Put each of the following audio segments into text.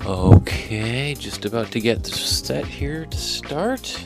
Okay, just about to get set here to start.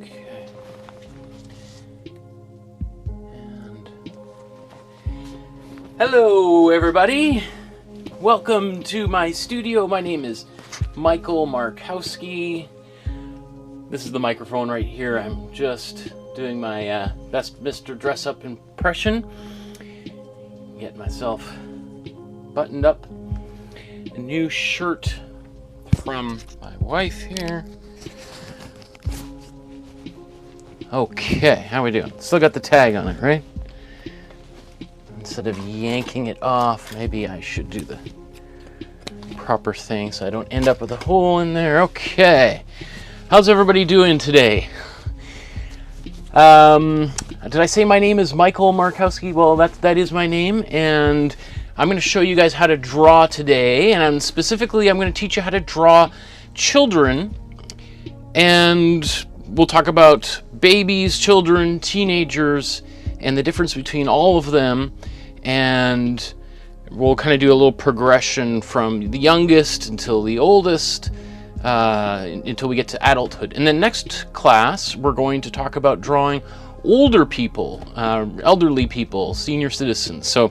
Okay. And hello, everybody. Welcome to my studio. My name is Michael Markowsky. This is the microphone right here. I'm just doing my best Mr. Dress Up impression. Get myself buttoned up. A new shirt from my wife here. Okay, how we doing? Still got the tag on it, right? Instead of yanking it off, maybe I should do the proper thing so I don't end up with a hole in there. Okay. How's everybody doing today? Did I say my name is Michael Markowsky? Well, that is my name, and I'm going to show you guys how to draw today, and specifically I'm going to teach you how to draw children, and we'll talk about babies, children, teenagers, and the difference between all of them, and we'll kind of do a little progression from the youngest until the oldest, until we get to adulthood. And then next class, we're going to talk about drawing older people, elderly people, senior citizens. So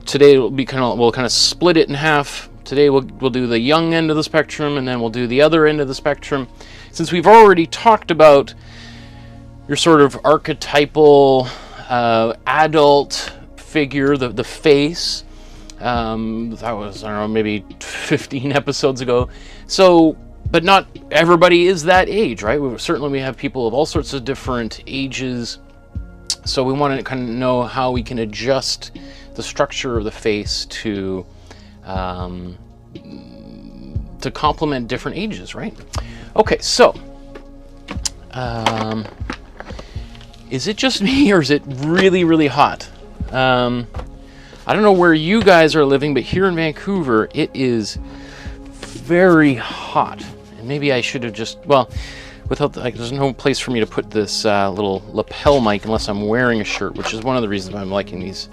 today we'll kind of split it in half. Today we'll do the young end of the spectrum, and then we'll do the other end of the spectrum. Since we've already talked about your sort of archetypal adult figure, the face, that was, I don't know, maybe 15 episodes ago. So, but not everybody is that age, right? Certainly we have people of all sorts of different ages. So we want to kind of know how we can adjust the structure of the face to complement different ages, right? Okay, so is it just me, or is it really, really hot? I don't know where you guys are living, but here in Vancouver, it is very hot. And maybe I should have just, well, there's no place for me to put this little lapel mic unless I'm wearing a shirt, which is one of the reasons why I'm liking these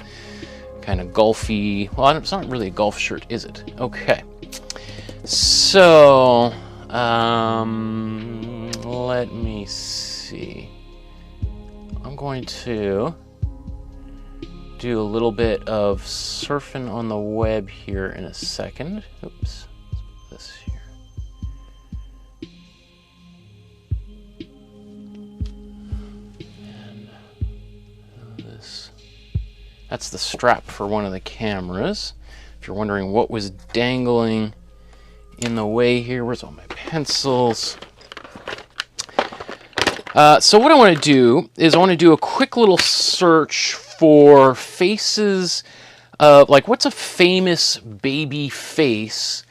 kind of golfy, well, it's not really a golf shirt, is it? Okay. So, let me see. I'm going to do a little bit of surfing on the web here in a second. Oops, let's put this here. And this, that's the strap for one of the cameras. If you're wondering what was dangling in the way here, where's all my pencils? So what I want to do is I want to do a quick little search for faces of, like, what's a famous baby face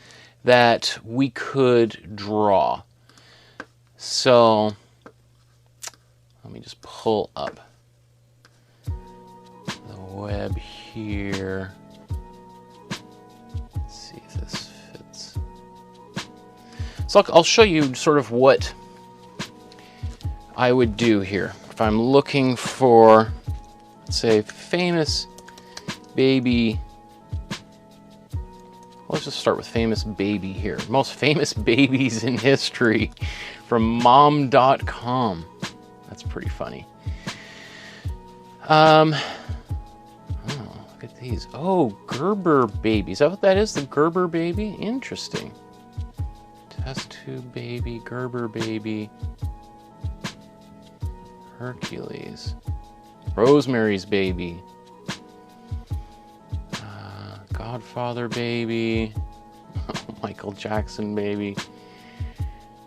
that we could draw. So let me just pull up the web here. Let's see if this fits. So I'll show you sort of what I would do here if I'm looking for, let's say, famous baby. Let's just start with famous baby here. Most famous babies in history from mom.com. That's pretty funny. Oh, look at these. Oh, Gerber baby. Is that what that is? The Gerber baby? Interesting. Test tube baby, Gerber baby. Hercules, Rosemary's Baby, Godfather baby. Michael Jackson baby.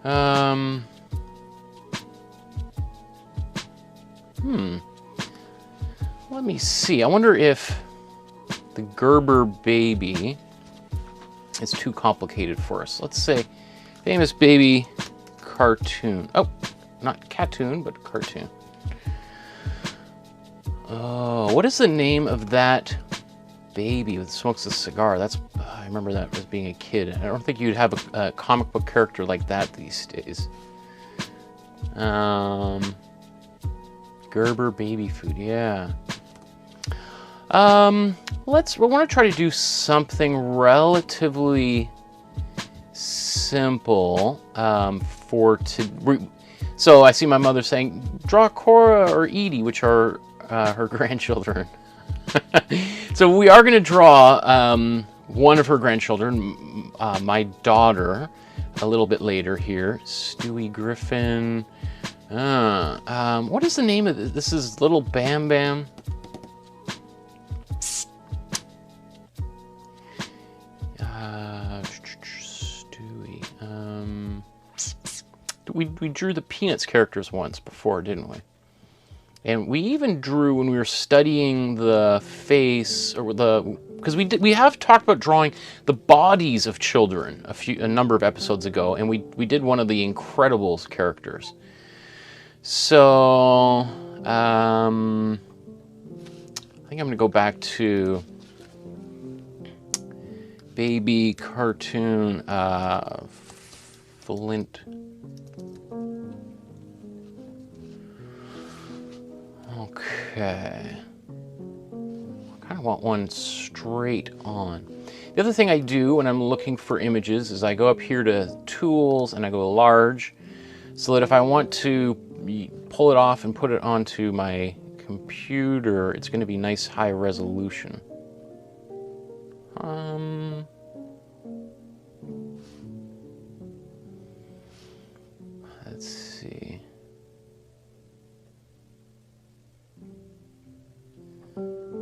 Let me see. I wonder if the Gerber baby is too complicated for us. Let's say famous baby cartoon. Oh, not cartoon, but cartoon. Oh, what is the name of that baby that smokes a cigar? That's, I remember that as being a kid. I don't think you'd have a comic book character like that these days. Gerber baby food, yeah. We want to try to do something relatively simple so I see my mother saying, draw Cora or Edie, which are her grandchildren. So we are going to draw one of her grandchildren, my daughter, a little bit later here. Stewie Griffin. What is the name of this? This is Little Bam Bam. Stewie. We drew the Peanuts characters once before, didn't we? And we even drew when we were studying the face, or because we have talked about drawing the bodies of children a number of episodes ago, and we did one of the Incredibles characters. So I think I'm gonna go back to baby cartoon Flint. Okay. I kind of want one straight on. The other thing I do when I'm looking for images is I go up here to Tools and I go Large, so that if I want to pull it off and put it onto my computer, it's going to be nice high resolution. Let's see.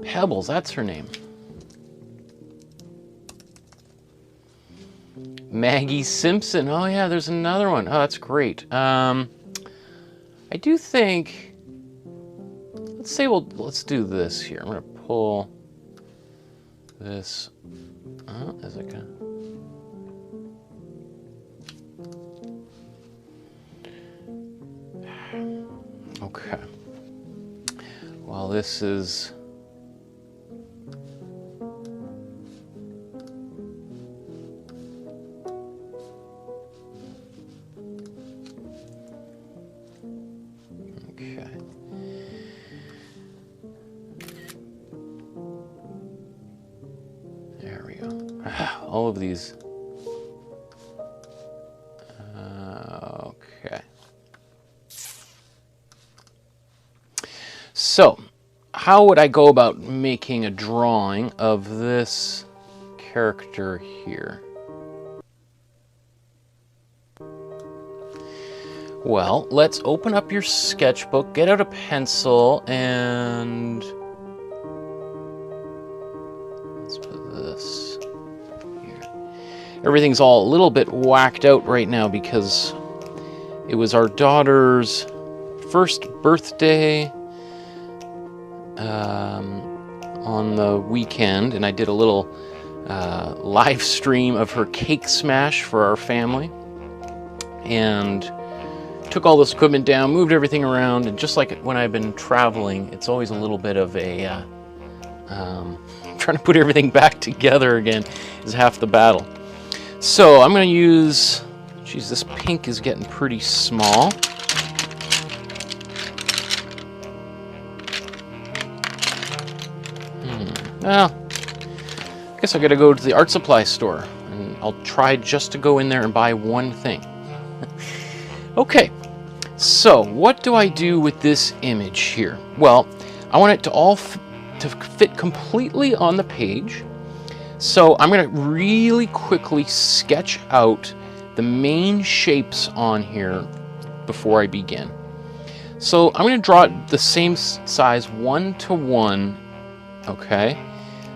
Pebbles, that's her name. Maggie Simpson. Oh yeah, there's another one. Oh, that's great. I do think, let's do this here. I'm gonna pull this. Oh, is it gonna? Okay. Well, this is. All of these. Okay. So, how would I go about making a drawing of this character here? Well, let's open up your sketchbook, get out a pencil, and let's put this. Everything's all a little bit whacked out right now because it was our daughter's first birthday on the weekend, and I did a little live stream of her cake smash for our family, and took all this equipment down, moved everything around, and just like when I've been traveling, it's always a little bit of a trying to put everything back together again is half the battle. So I'm going to use, geez, this pink is getting pretty small. Well, I guess I got to go to the art supply store, and I'll try just to go in there and buy one thing. Okay, so what do I do with this image here? Well, I want it to all to fit completely on the page. So I'm going to really quickly sketch out the main shapes on here before I begin. So I'm going to draw it the same size 1 to 1, okay?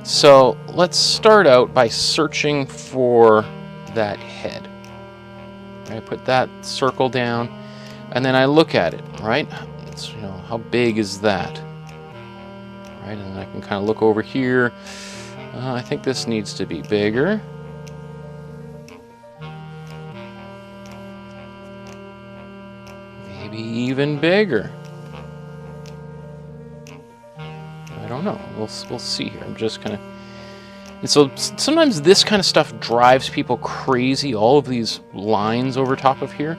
So let's start out by searching for that head. I put that circle down, and then I look at it, right? It's, you know, how big is that? Right, and then I can kind of look over here. I think this needs to be bigger. Maybe even bigger. I don't know. We'll see here. I'm just kind of... And so sometimes this kind of stuff drives people crazy, all of these lines over top of here.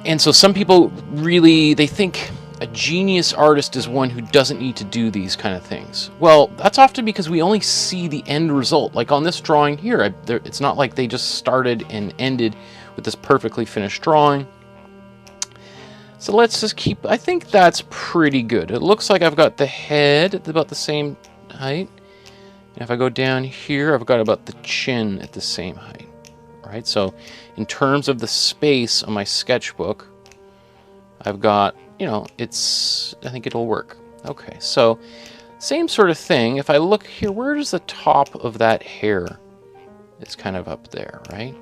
And so some people really, they think a genius artist is one who doesn't need to do these kind of things. Well, that's often because we only see the end result. Like on this drawing here, it's not like they just started and ended with this perfectly finished drawing. So let's just keep, I think that's pretty good. It looks like I've got the head at about the same height. And if I go down here, I've got about the chin at the same height, right? So in terms of the space on my sketchbook, I've got, you know, I think it'll work. Okay, so same sort of thing. If I look here, where does the top of that hair? It's kind of up there, right?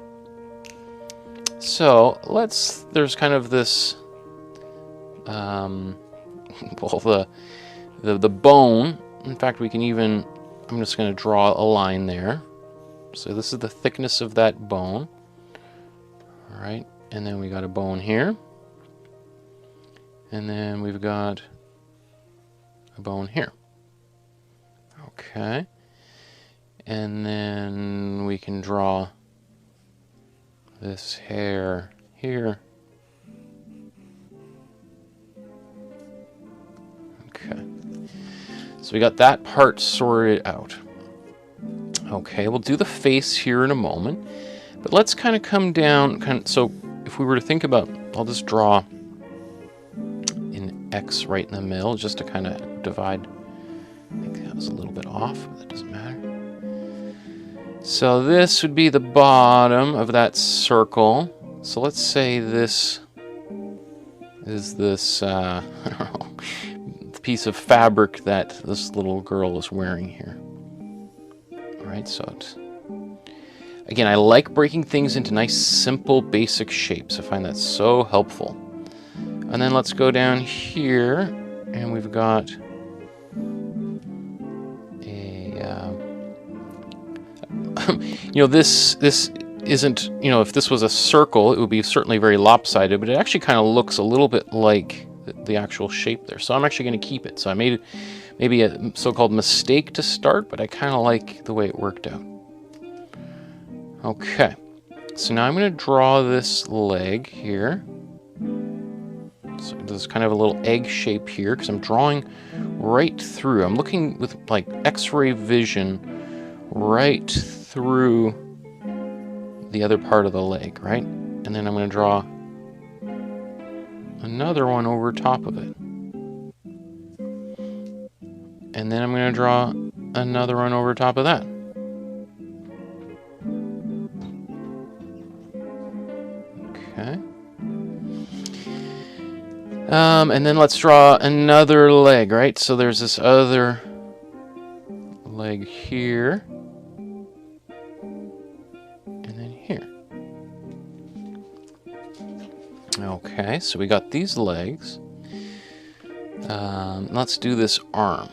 So there's kind of this, well, the bone. In fact, we can even, I'm just going to draw a line there. So this is the thickness of that bone. All right, and then we got a bone here. And then we've got a bone here. Okay. And then we can draw this hair here. Okay. So we got that part sorted out. Okay, we'll do the face here in a moment. But let's kind of come down. So if we were to think about, I'll just draw an X right in the middle just to kind of divide. I think that was a little bit off, but that doesn't matter. So this would be the bottom of that circle. So let's say this is this, I don't know, piece of fabric that this little girl is wearing here. All right, so it's, again, I like breaking things into nice, simple, basic shapes. I find that so helpful. And then let's go down here, and we've got a, you know, this isn't, you know, if this was a circle, it would be certainly very lopsided, but it actually kind of looks a little bit like the actual shape there. So I'm actually going to keep it. So I made maybe a so-called mistake to start, but I kind of like the way it worked out. Okay, so now I'm going to draw this leg here. So there's kind of a little egg shape here because I'm drawing right through. I'm looking with like X-ray vision right through the other part of the leg, right? And then I'm going to draw another one over top of it. And then I'm going to draw another one over top of that. Okay. And then let's draw another leg, right? So there's this other leg here. And then here. Okay, so we got these legs. Let's do this arm.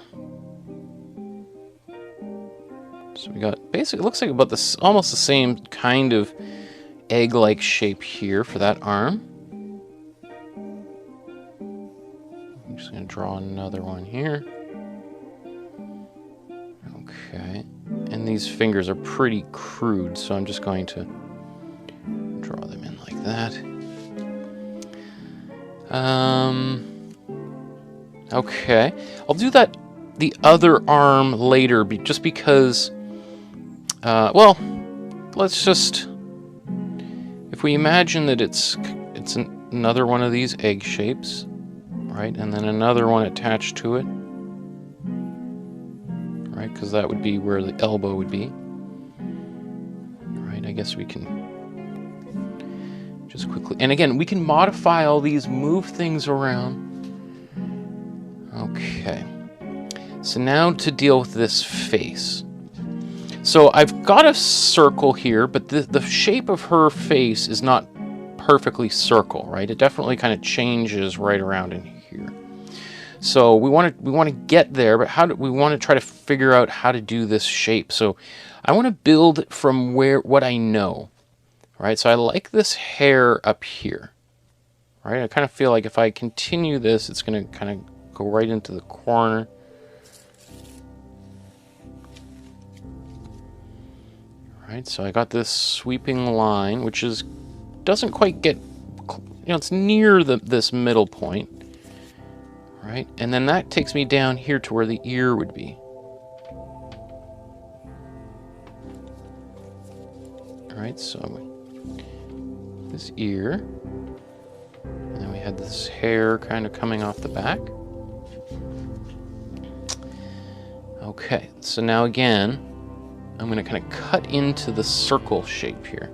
So we got basically, it looks like about this, almost the same kind of egg-like shape here for that arm. I'm just going to draw another one here. Okay, and these fingers are pretty crude, so I'm just going to draw them in like that. Okay, I'll do that, the other arm later, just because, well, let's just, if we imagine that it's another one of these egg shapes, right, and then another one attached to it, right, because that would be where the elbow would be, right, I guess we can just quickly, and again, we can modify all these, move things around. Okay, So now to deal with this face. So I've got a circle here, but the shape of her face is not perfectly circle, right? It definitely kind of changes right around in here. So we want to get there, but how do we want to try to figure out how to do this shape? So I want to build from what I know, right? So I like this hair up here, right? I kind of feel like if I continue this, it's going to kind of go right into the corner. Right, so I got this sweeping line, which doesn't quite get, it's near this middle point, right? And then that takes me down here to where the ear would be. All right, so this ear, and then we had this hair kind of coming off the back. Okay, so now again, I'm going to kind of cut into the circle shape here.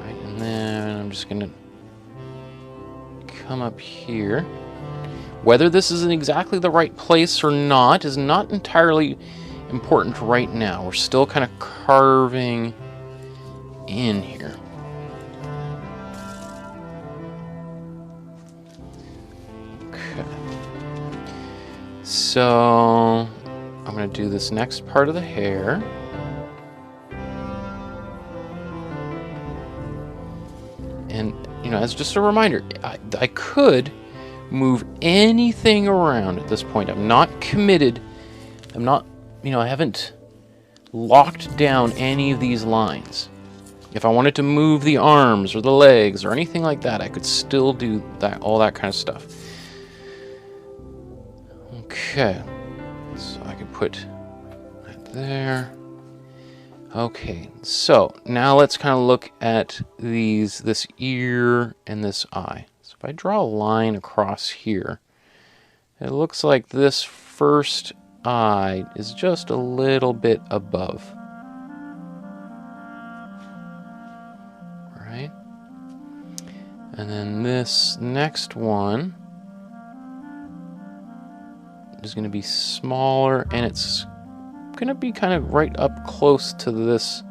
Right, and then I'm just going to come up here. Whether this is in exactly the right place or not is not entirely important right now. We're still kind of carving in here. So I'm going to do this next part of the hair. And, as just a reminder, I could move anything around at this point. I'm not committed. I'm not, I haven't locked down any of these lines. If I wanted to move the arms or the legs or anything like that, I could still do that, all that kind of stuff. Okay, so I can put that there. Okay, so now let's kind of look at this ear and this eye. So if I draw a line across here, it looks like this first eye is just a little bit above. Right? And then this next one is going to be smaller, and it's going to be kind of right up close to this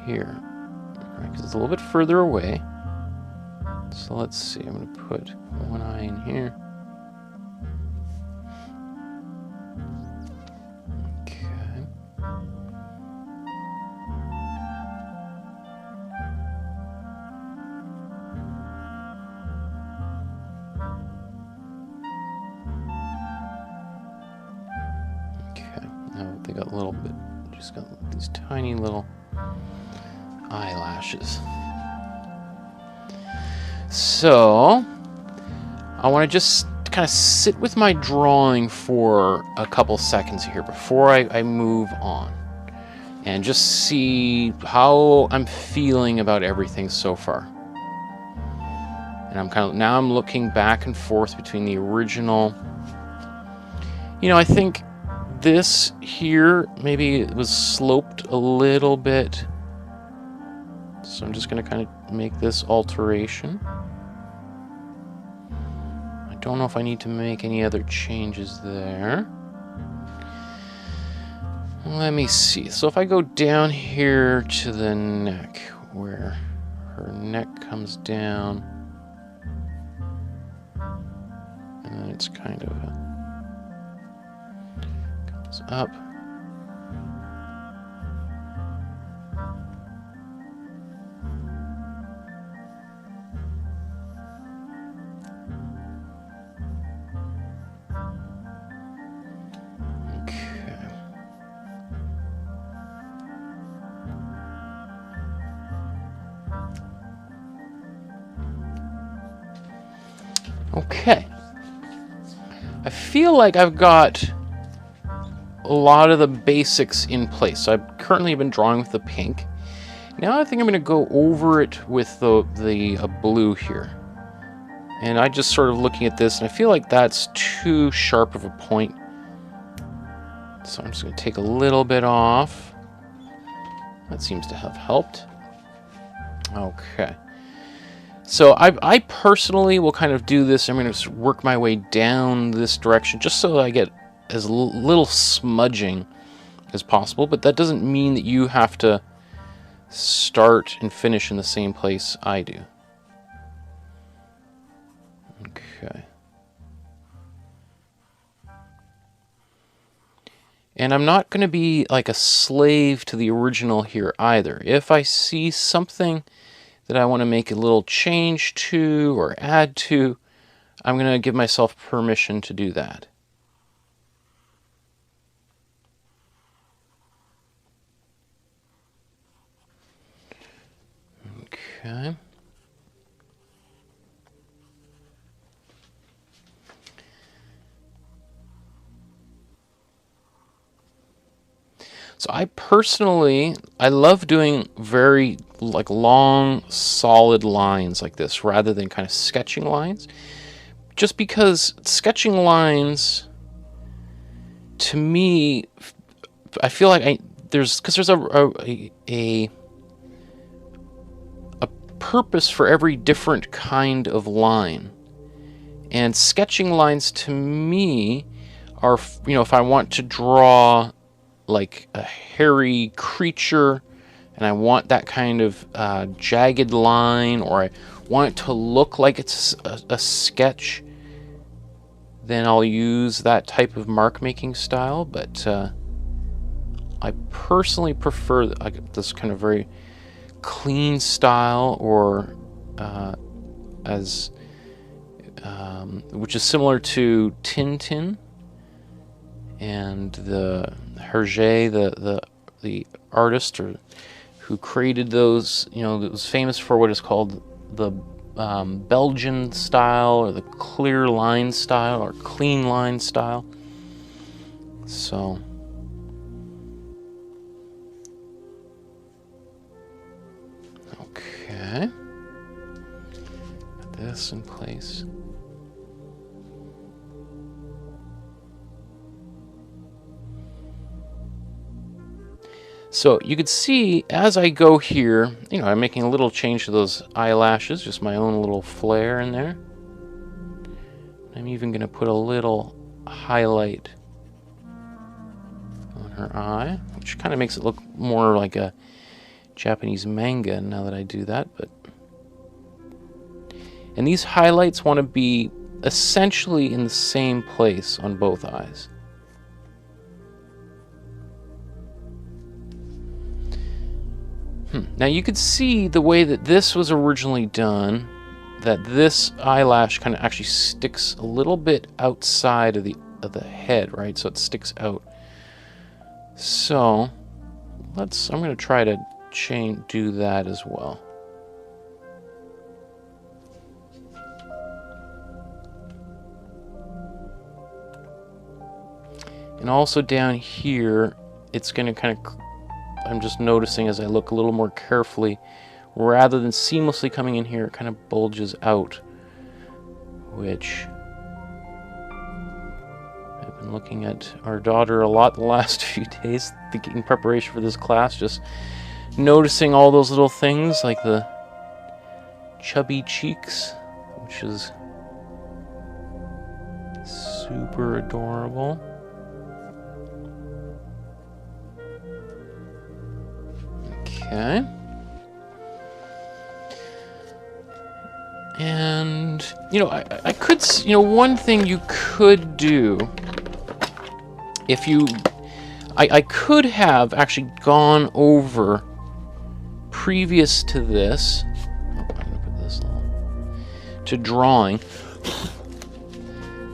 here, right? Because it's a little bit further away. So let's see, I'm going to put one eye in here. Okay. Now they got a little bit, just got these tiny little eyelashes. So I want to just kind of sit with my drawing for a couple seconds here before I move on, and just see how I'm feeling about everything so far. And I'm looking back and forth between the original. I think this here, maybe it was sloped a little bit. So I'm just going to kind of make this alteration. I don't know if I need to make any other changes there. Let me see. So if I go down here to the neck, where her neck comes down, and then it's kind of comes up. Okay, I feel like I've got a lot of the basics in place. So I've currently been drawing with the pink. Now I think I'm going to go over it with the blue here. And I just sort of looking at this, and I feel like that's too sharp of a point. So I'm just going to take a little bit off. That seems to have helped. Okay. So I personally will kind of do this. I'm going to work my way down this direction just so I get as little smudging as possible, but that doesn't mean that you have to start and finish in the same place I do. Okay. And I'm not going to be like a slave to the original here either. If I see something that I want to make a little change to or add to, I'm going to give myself permission to do that. Okay. So I personally, I love doing very like long, solid lines like this rather than kind of sketching lines. Just because sketching lines, to me, I feel like there's a purpose for every different kind of line. And sketching lines to me are, you know, if I want to draw like a hairy creature and I want that kind of jagged line, or I want it to look like it's a sketch, then I'll use that type of mark making style. But I personally prefer this kind of very clean style, or which is similar to Tintin and the Hergé, the artist who created those. You know, it was famous for what is called the Belgian style, or the clear line style, or clean line style. So okay, put this in place. So you could see as I go here, you know, I'm making a little change to those eyelashes, just my own little flair in there. I'm even going to put a little highlight on her eye, which kind of makes it look more like a Japanese manga now that I do that. And these highlights want to be essentially in the same place on both eyes. Now you could see the way that this was originally done, that this eyelash kind of actually sticks a little bit outside of the head, right? So it sticks out. So I'm going to try to do that as well. And also down here, it's going to kind of, I'm just noticing as I look a little more carefully, rather than seamlessly coming in here, it kind of bulges out, which I've been looking at our daughter a lot the last few days, thinking in preparation for this class, just noticing all those little things like the chubby cheeks, which is super adorable. Okay. And, you know, I could, you know, one thing you could do, if you, I could have actually gone over previous to this, I'm going to put this to drawing,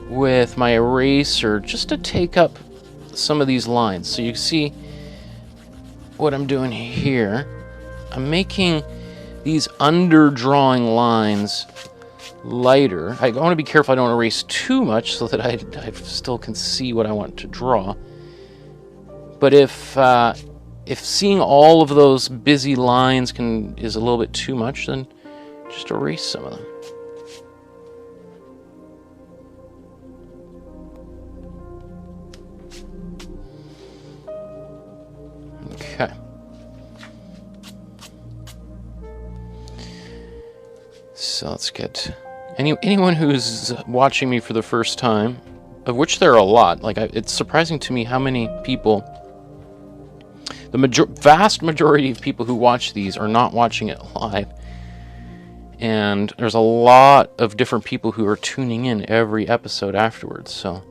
with my eraser, just to take up some of these lines. So you can see what I'm doing here. I'm making these underdrawing lines lighter. I want to be careful I don't erase too much so that I still can see what I want to draw. But if seeing all of those busy lines is a little bit too much, then just erase some of them. Okay. so let's get anyone who's watching me for the first time, of which there are a lot. Like, it's surprising to me how many people, the vast majority of people who watch these are not watching it live. And there's a lot of different people who are tuning in every episode afterwards. So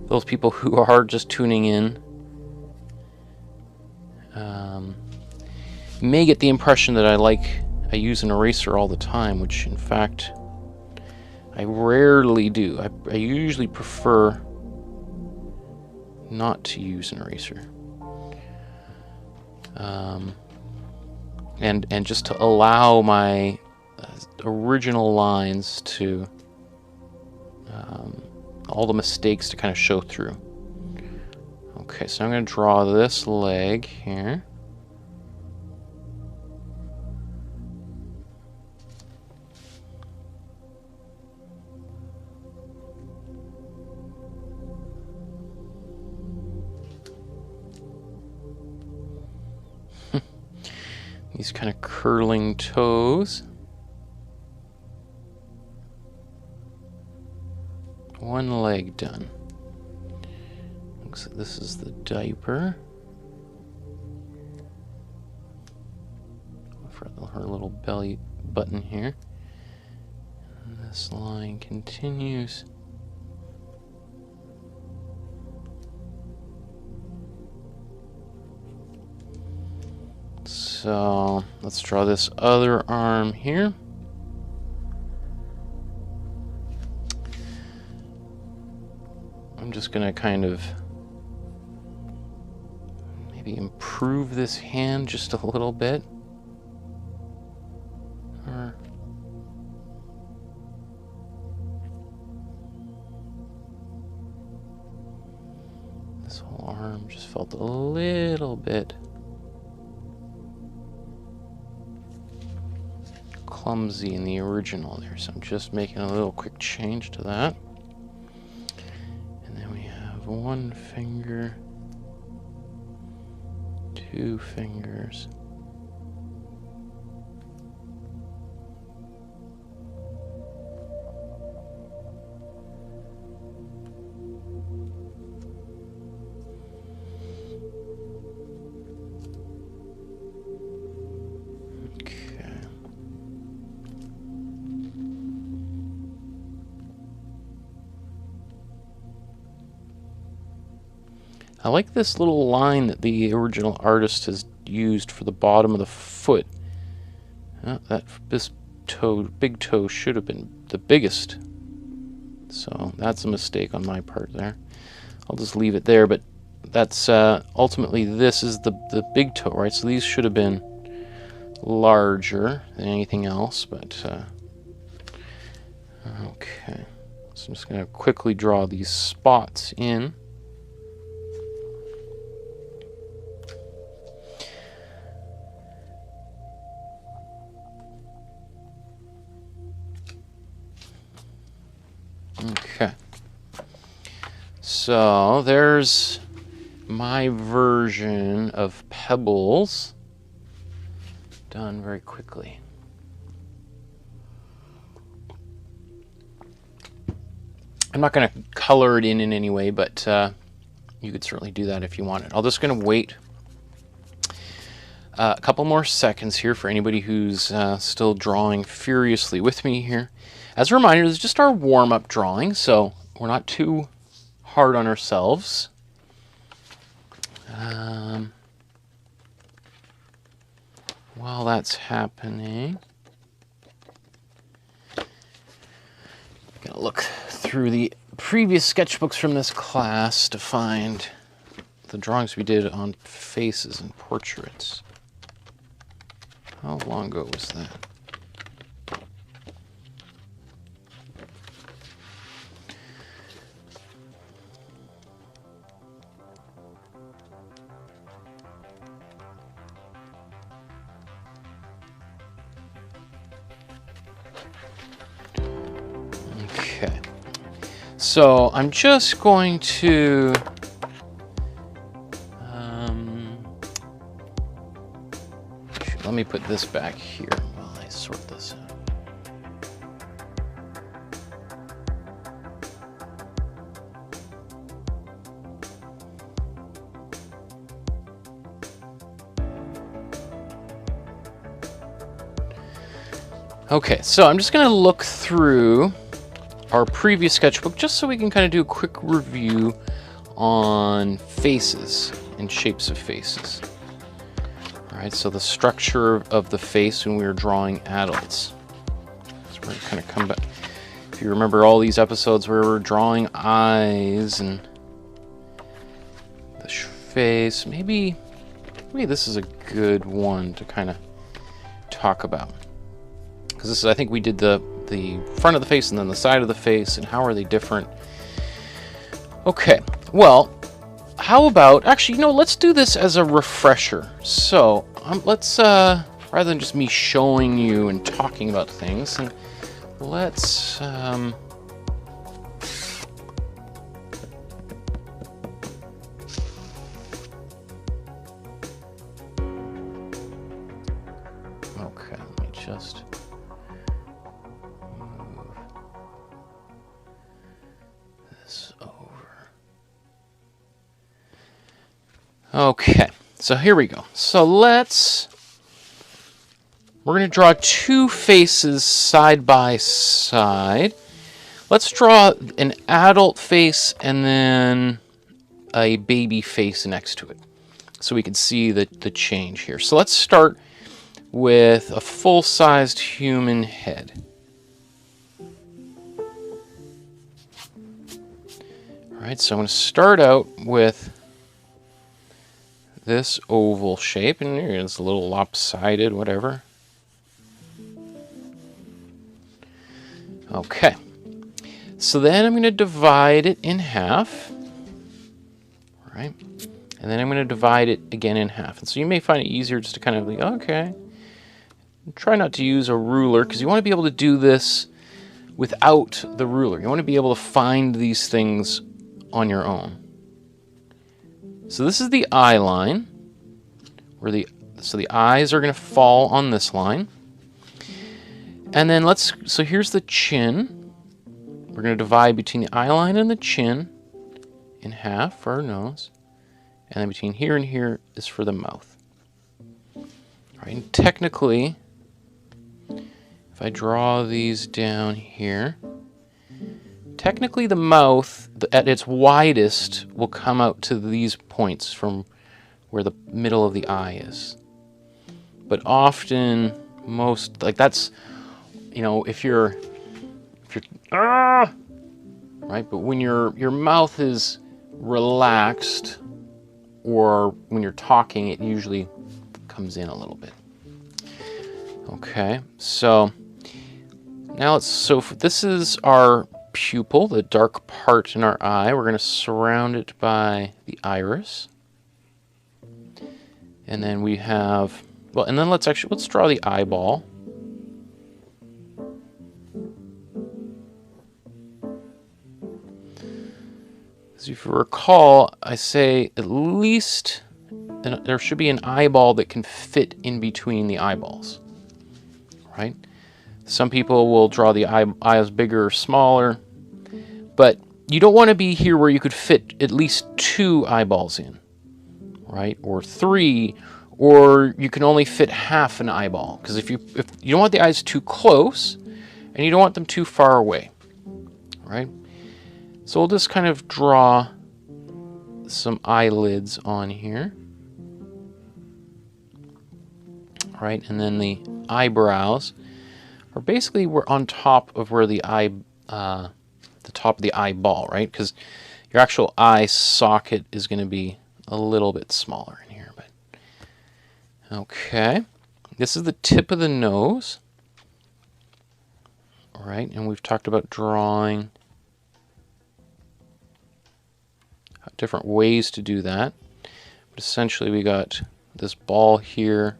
those people who are just tuning in may get the impression that I use an eraser all the time, which in fact I rarely do. I usually prefer not to use an eraser. And just to allow my original lines to, all the mistakes to kind of show through. Okay, so I'm going to draw this leg here. These kind of curling toes. One leg done. Looks like this is the diaper. For her little belly button here. And this line continues. So let's draw this other arm here. I'm just going to kind of maybe improve this hand just a little bit. Or this whole arm just felt a little bit clumsy in the original there, so I'm just making a little quick change to that. And then we have one finger, two fingers, I like this little line that the original artist has used for the bottom of the foot. This toe, big toe, should have been the biggest. So that's a mistake on my part there. I'll just leave it there, but that's ultimately this is the big toe, right? So these should have been larger than anything else, but okay. So I'm just going to quickly draw these spots in. Okay, so there's my version of Pebbles done very quickly. I'm not going to color it in any way, but you could certainly do that if you wanted. I'm just going to wait a couple more seconds here for anybody who's still drawing furiously with me here. As a reminder, this is just our warm-up drawing, so we're not too hard on ourselves. While that's happening, gotta look through the previous sketchbooks from this class to find the drawings we did on faces and portraits. How long ago was that? Okay, so I'm just going to let me put this back here while I sort this out. Okay, so I'm just going to look through our previous sketchbook just so we can kind of do a quick review on faces and shapes of faces. All right, so the structure of the face when we were drawing adults. So we're going to kind of come back. If you remember all these episodes where we're drawing eyes and the face, maybe this is a good one to kind of talk about. Because this is, I think we did the front of the face and then the side of the face, and how are they different? Okay, well, how about, actually, you know, let's do this as a refresher. So, let's, rather than just me showing you and talking about things, and let's, okay, let me just move this over. Okay, so here we go. So we're going to draw two faces side by side. Let's draw an adult face and then a baby face next to it, so we can see the change here. So let's start with a full-sized human head. All right, so I'm going to start out with this oval shape, and it's a little lopsided, whatever. Okay, so then I'm going to divide it in half, all right, and then I'm going to divide it again in half. And so you may find it easier just to kind of like, okay, try not to use a ruler, because you want to be able to do this without the ruler. You want to be able to find these things on your own. So this is the eye line, so the eyes are going to fall on this line. And then so here's the chin. We're going to divide between the eye line and the chin in half for our nose. And then between here and here is for the mouth. All right, and technically, if I draw these down here, technically the mouth at its widest will come out to these points from where the middle of the eye is. But often, like that's, you know, if you're right, but when your mouth is relaxed, or when you're talking, it usually comes in a little bit. Okay, so now this is our pupil, the dark part in our eye. We're going to surround it by the iris. And then we have, well, and then let's draw the eyeball. As if you recall, I say at least there should be an eyeball that can fit in between the eyeballs, right? Some people will draw the eyes bigger or smaller, but you don't want to be here where you could fit at least 2 eyeballs in, right? Or 3, or you can only fit half an eyeball, because if you don't want the eyes too close, and you don't want them too far away, right? So we'll just kind of draw some eyelids on here, right? And then the eyebrows are basically we're on top of where the top of the eyeball, right? Because your actual eye socket is going to be a little bit smaller in here. But okay, this is the tip of the nose, all right? And we've talked about drawing different ways to do that. But essentially, we got this ball here,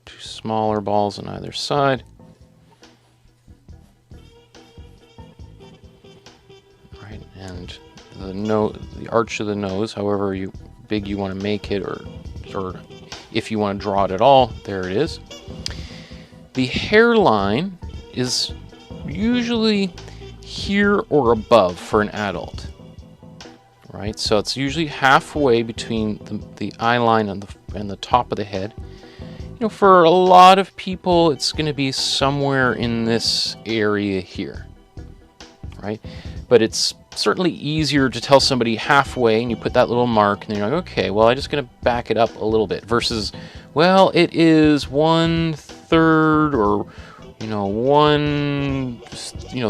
2 smaller balls on either side. Right, and the arch of the nose, however big you want to make it, or if you want to draw it at all, there it is. The hairline is usually here or above for an adult, right? So it's usually halfway between the eye line and the top of the head. You know, for a lot of people, it's going to be somewhere in this area here, right? But it's certainly easier to tell somebody halfway, and you put that little mark, and then you're like, okay, well, I'm just going to back it up a little bit, versus, well, it is 1/3 or, you know,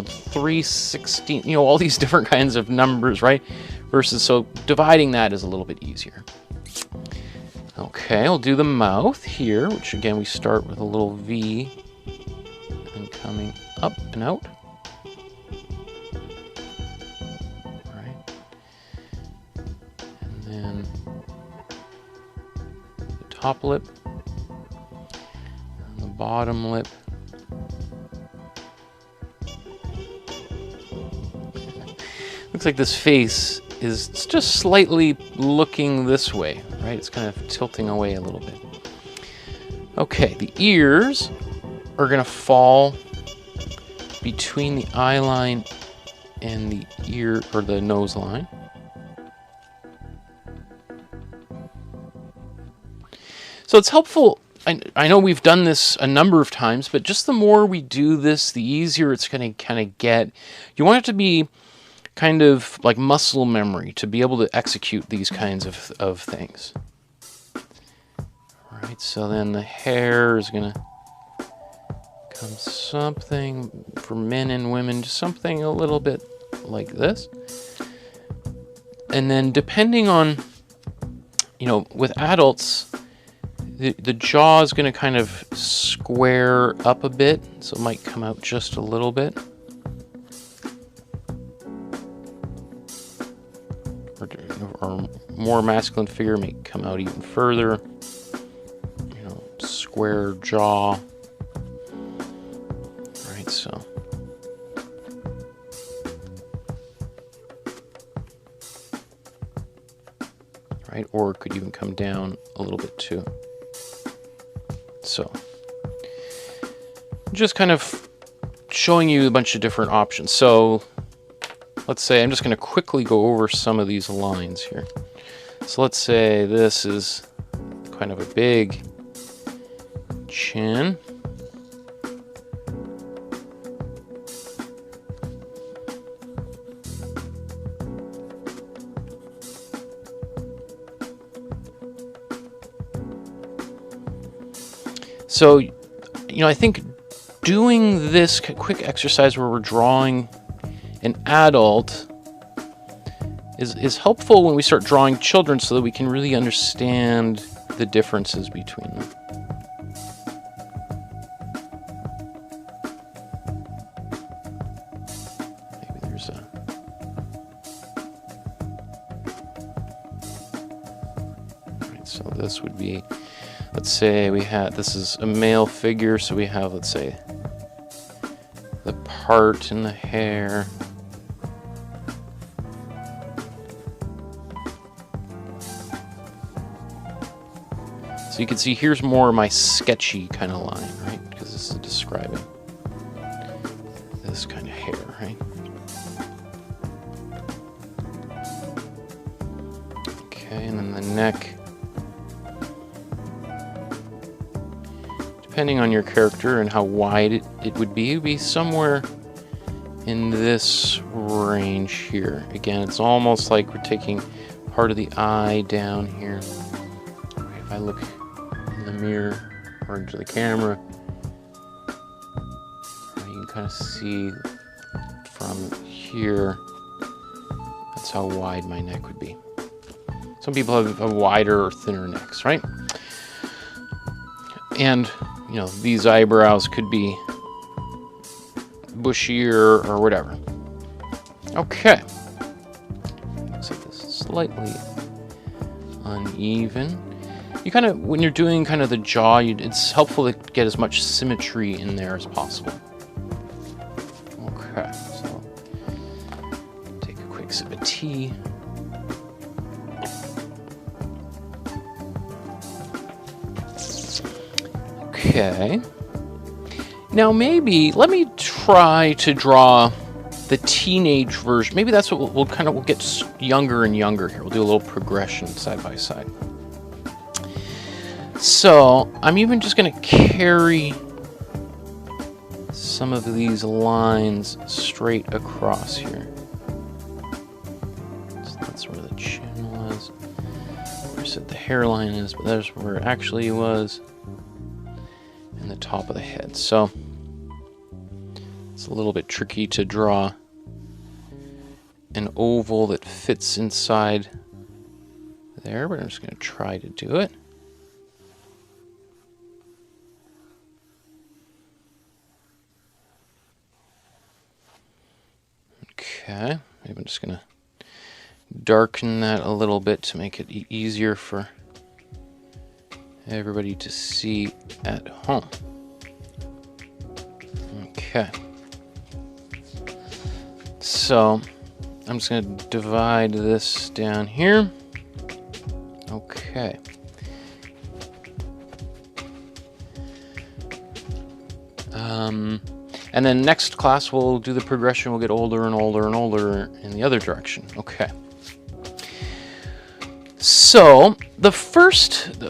3/16, you know, all these different kinds of numbers, right? Versus, so dividing that is a little bit easier. Okay, I'll do the mouth here, which again, we start with a little V and coming up and out. Right. And then the top lip and the bottom lip. Looks like this face is just slightly looking this way, right? It's kind of tilting away a little bit. Okay, the ears are gonna fall between the eye line and the ear, or the nose line. So it's helpful. I know we've done this a number of times, but just the more we do this, the easier it's gonna kind of get. You want it to be kind of like muscle memory to be able to execute these kinds of things. All right, so then the hair is gonna come something for men and women, just something a little bit like this. And then depending on, you know, with adults, the jaw is gonna kind of square up a bit, so it might come out just a little bit. Or more masculine figure may come out even further. You know, square jaw. Right, so. Right, or it could even come down a little bit too. So, just kind of showing you a bunch of different options. So, let's say I'm just going to quickly go over some of these lines here. So let's say this is kind of a big chin. So, you know, I think doing this quick exercise where we're drawing an adult is helpful when we start drawing children, so that we can really understand the differences between them. Maybe there's a... Right, so this would be, let's say we had, this is a male figure, so we have, let's say, the part in the hair. So you can see here's more my sketchy kind of line, right? Because this is describing this kind of hair, right? Okay, and then the neck. Depending on your character and how wide it would be somewhere in this range here. Again, it's almost like we're taking part of the eye down here. If I look in the mirror or into the camera, you can kind of see from here, that's how wide my neck would be. Some people have a wider or thinner necks, right? And, you know, these eyebrows could be bushier or whatever. Okay. Looks like this is slightly uneven. You kind of, when you're doing kind of the jaw, it's helpful to get as much symmetry in there as possible. Okay, so take a quick sip of tea. Okay. Now maybe, let me try to draw the teenage version. Maybe that's what we'll get younger and younger here. We'll do a little progression side by side. So I'm even just going to carry some of these lines straight across here. So that's where the chin was. Where I said the hairline is, but there's where it actually was. And the top of the head. So it's a little bit tricky to draw an oval that fits inside there, but I'm just going to try to do it. Okay, maybe I'm just going to darken that a little bit to make it easier for everybody to see at home. Okay. So I'm just going to divide this down here. Okay. And then next class we'll do the progression. We'll get older and older and older in the other direction. Okay. So the first,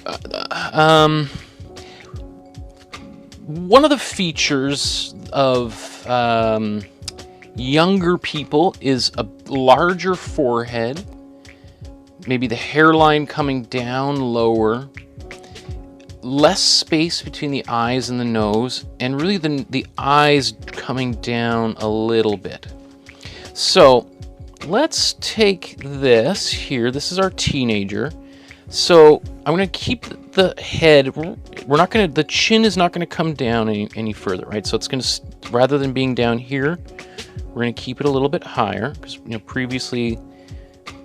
one of the features of younger people is a larger forehead, maybe the hairline coming down lower, less space between the eyes and the nose, and really the eyes coming down a little bit. So let's take this here. This is our teenager. So I'm going to keep the head. The chin is not going to come down any further, right? So it's going to, rather than being down here, we're going to keep it a little bit higher, because previously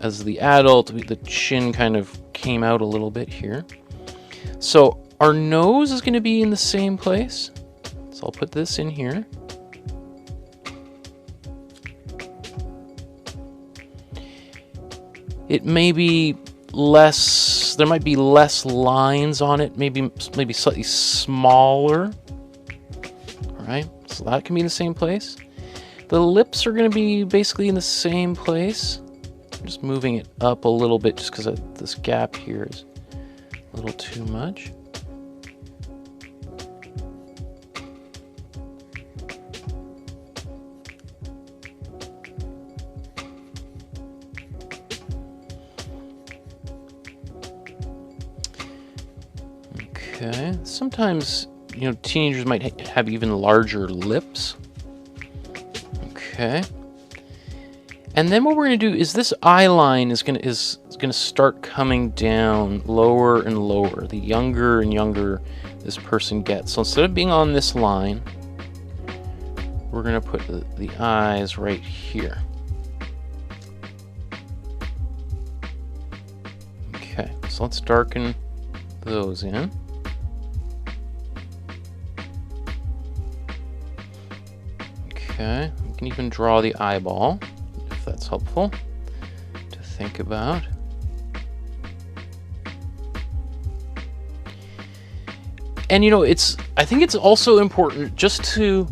as the adult, the chin kind of came out a little bit here. So our nose is going to be in the same place. So I'll put this in here. It may be less, there might be less lines on it, maybe slightly smaller. All right, so that can be in the same place. The lips are going to be basically in the same place. I'm just moving it up a little bit just because this gap here is a little too much. Okay, sometimes, teenagers might have even larger lips. Okay. And then what we're going to do is this eye line is going to start coming down lower and lower, the younger and younger this person gets. So instead of being on this line, we're going to put the eyes right here. Okay, so let's darken those in. Okay, we can even draw the eyeball, if that's helpful to think about. And I think it's also important just to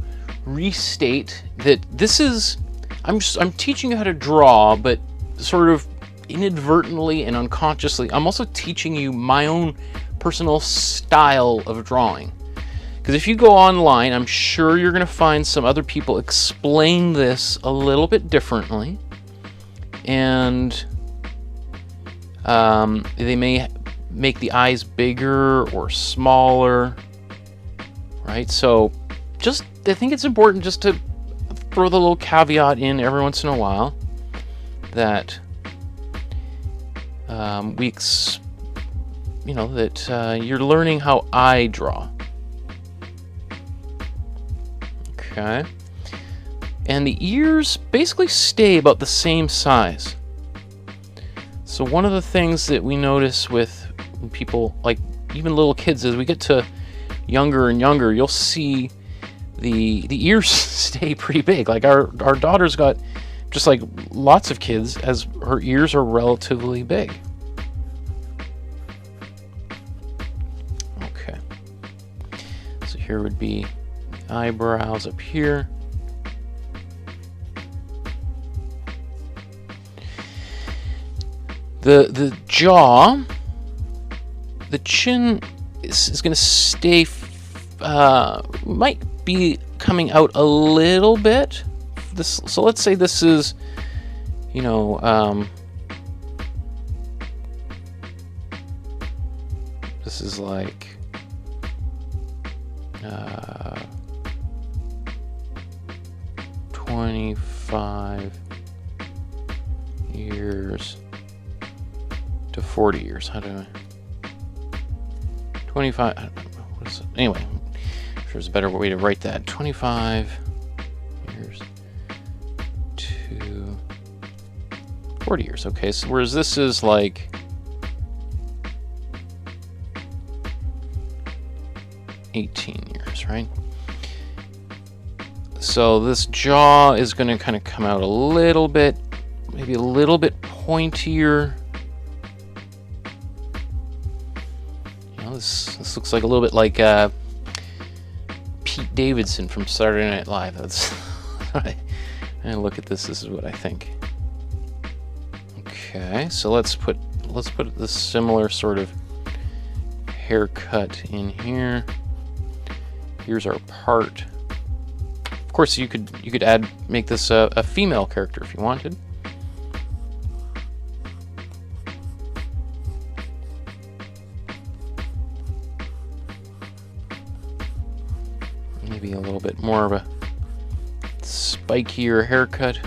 restate that this is, I'm teaching you how to draw, but sort of inadvertently and unconsciously, I'm also teaching you my own personal style of drawing. Because if you go online, I'm sure you're going to find some other people explain this a little bit differently. And they may make the eyes bigger or smaller, right? So I think it's important just to throw the little caveat in every once in a while that you're learning how I draw. Okay, and the ears basically stay about the same size. So one of the things that we notice with people, like even little kids, as we get to younger and younger, you'll see the ears stay pretty big. Like our daughter's got, just like lots of kids, as her ears are relatively big. Okay, Here would be eyebrows up here. The jaw, the chin is going to stay, might be coming out a little bit. So let's say this is, you know, this is like 25 years to 40 years. How do I? 25. What is it? Anyway, I'm sure there's a better way to write that. 25 years to 40 years. Okay, so whereas this is like 18 years, right? So this jaw is going to kind of come out a little bit, maybe a little bit pointier. You know, this looks like a little bit like Pete Davidson from Saturday Night Live. That's and look at this. This is what I think. Okay, so let's put this similar sort of haircut in here. Here's our part. Of course, you could make this a female character if you wanted. Maybe a little bit more of a spikier haircut.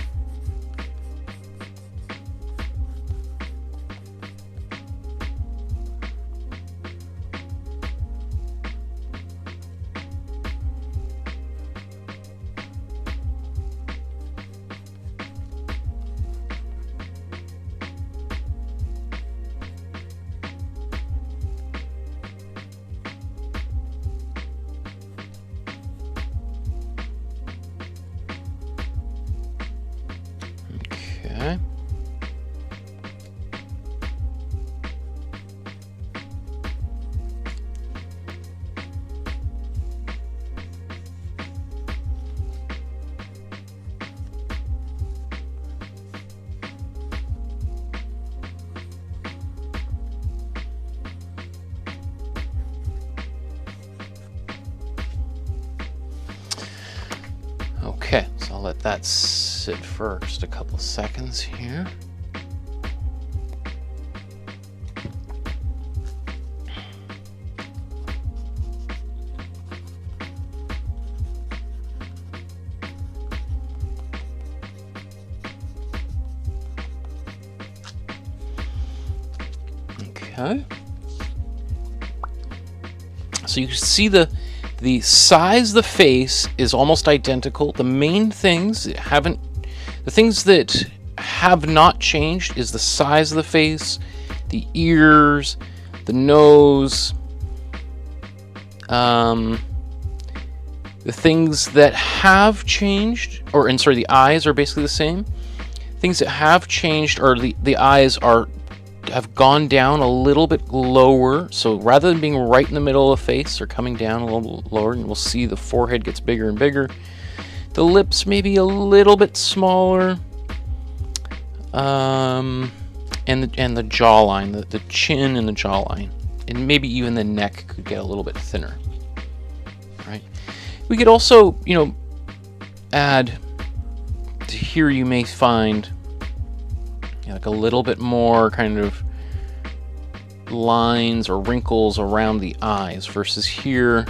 Okay. Okay, so I'll let that sit for just a couple seconds here. Okay. So you can see the size of the face is almost identical. The main things that have not changed is the size of the face, the ears, the nose. The things that have changed, the eyes are basically the same. Things that have changed are the eyes have gone down a little bit lower. So rather than being right in the middle of the face, they're coming down a little lower, and we'll see the forehead gets bigger and bigger. The lips maybe a little bit smaller, and the jawline, the chin and the jawline, and maybe even the neck could get a little bit thinner. Right? We could also, add to here. You may find like a little bit more kind of lines or wrinkles around the eyes versus here.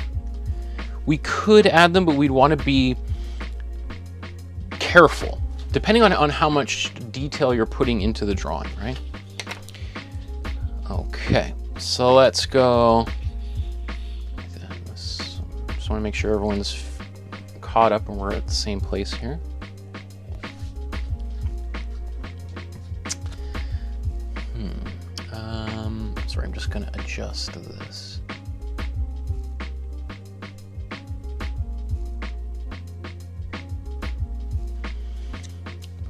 We could add them, but we'd want to be careful depending on how much detail you're putting into the drawing, right? Okay, so let's go. Just want to make sure everyone's caught up and we're at the same place here. Sorry, I'm just going to adjust this.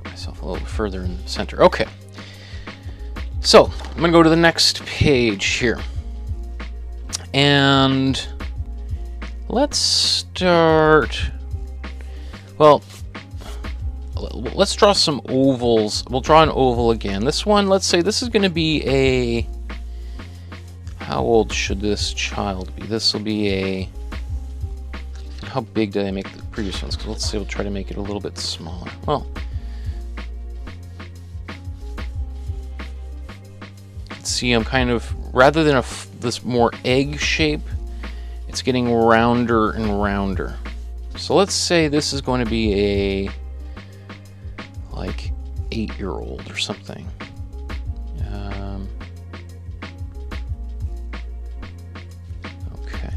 Put myself a little further in the center. Okay. So, I'm going to go to the next page here. And let's start. Well, let's draw some ovals. We'll draw an oval again. This one, let's say this is going to be a. How old should this child be? This will be a. How big did I make the previous ones? Because let's say we'll try to make it a little bit smaller. Well, see, I'm kind of, rather than this more egg shape, it's getting rounder and rounder. So let's say this is going to be a like 8-year-old or something. Okay.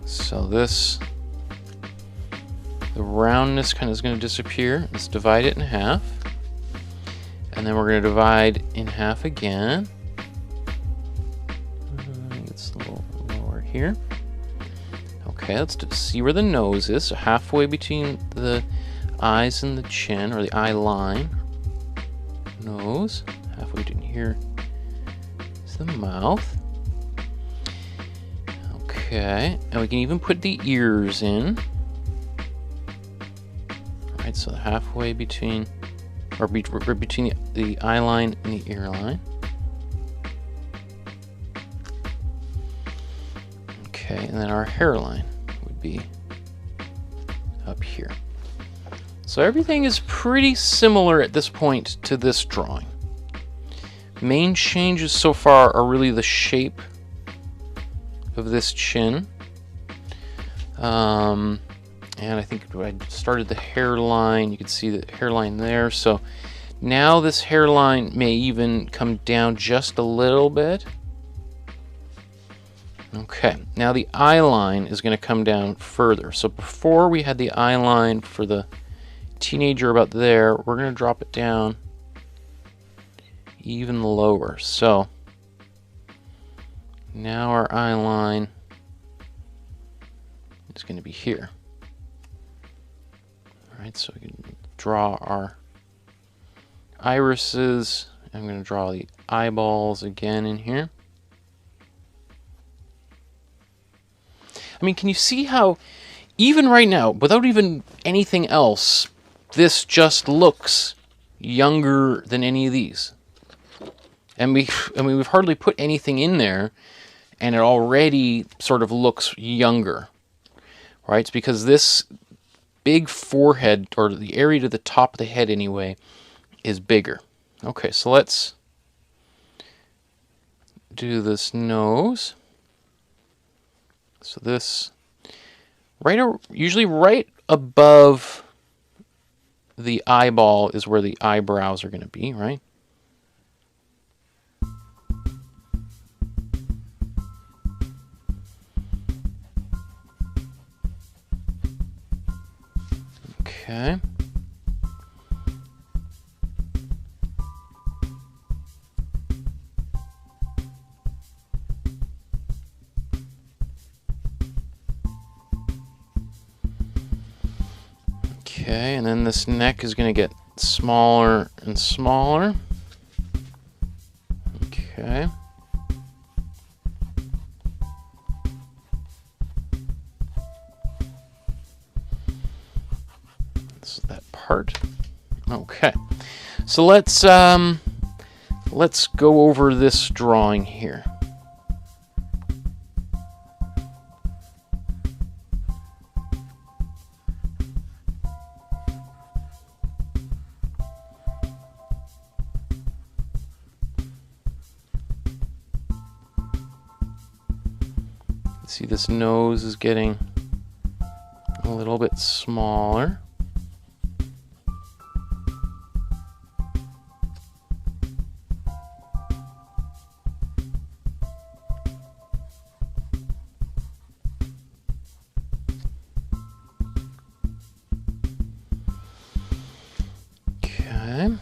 So this, the roundness kind of is going to disappear. Let's divide it in half. And then we're going to divide in half again. It's a little lower here. Okay, let's see where the nose is. So halfway between the eyes and the chin, or the eye line. Nose. Halfway between here is the mouth. Okay, and we can even put the ears in. Alright, so halfway between, or between the eye line and the ear line. Okay, and then our hairline would be up here. So everything is pretty similar at this point to this drawing. Main changes so far are really the shape of this chin. And I think I started the hairline. You can see the hairline there. So now this hairline may even come down just a little bit. Okay, now the eye line is going to come down further. So before we had the eye line for the teenager about there, we're going to drop it down even lower. So now our eye line is going to be here. Alright, so we can draw our irises. I'm going to draw the eyeballs again in here. I mean, can you see how, even right now, without even anything else, this just looks younger than any of these? And we've hardly put anything in there, and it already sort of looks younger, right? It's because this big forehead, or the area to the top of the head anyway, is bigger. Okay, so let's do this nose. So this, usually right above the eyeball is where the eyebrows are going to be, right? Okay. Okay, and then this neck is going to get smaller and smaller. Okay. This is that part. Okay. So let's go over this drawing here. See, this nose is getting a little bit smaller. Okay.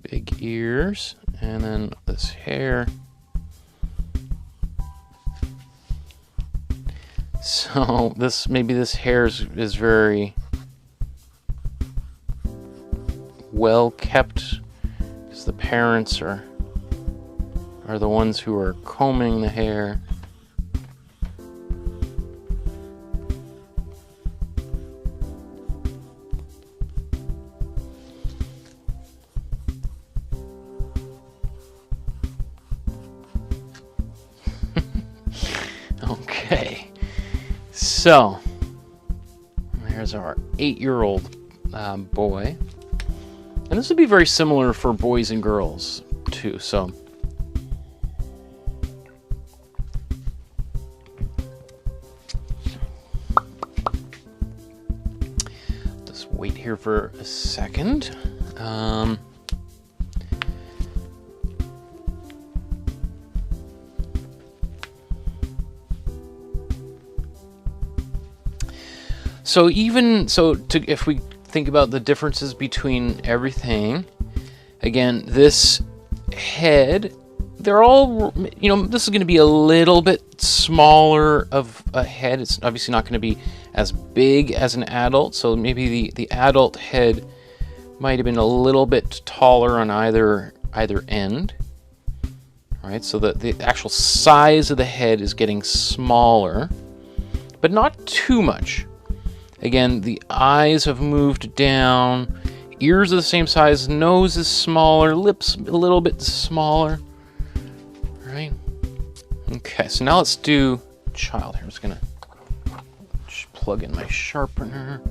Big ears, and then this hair. So maybe this hair is very well kept, because the parents are the ones who are combing the hair. Okay, so there's our 8-year-old boy, and this would be very similar for boys and girls too. So just wait here for a second. If we think about the differences between everything, again, this head, they're all, this is going to be a little bit smaller of a head. It's obviously not going to be as big as an adult, so maybe the adult head might have been a little bit taller on either end. All right, so the actual size of the head is getting smaller, but not too much. Again, the eyes have moved down, ears are the same size, nose is smaller, lips a little bit smaller. All right. Okay, so now let's do child here. I'm just gonna plug in my sharpener.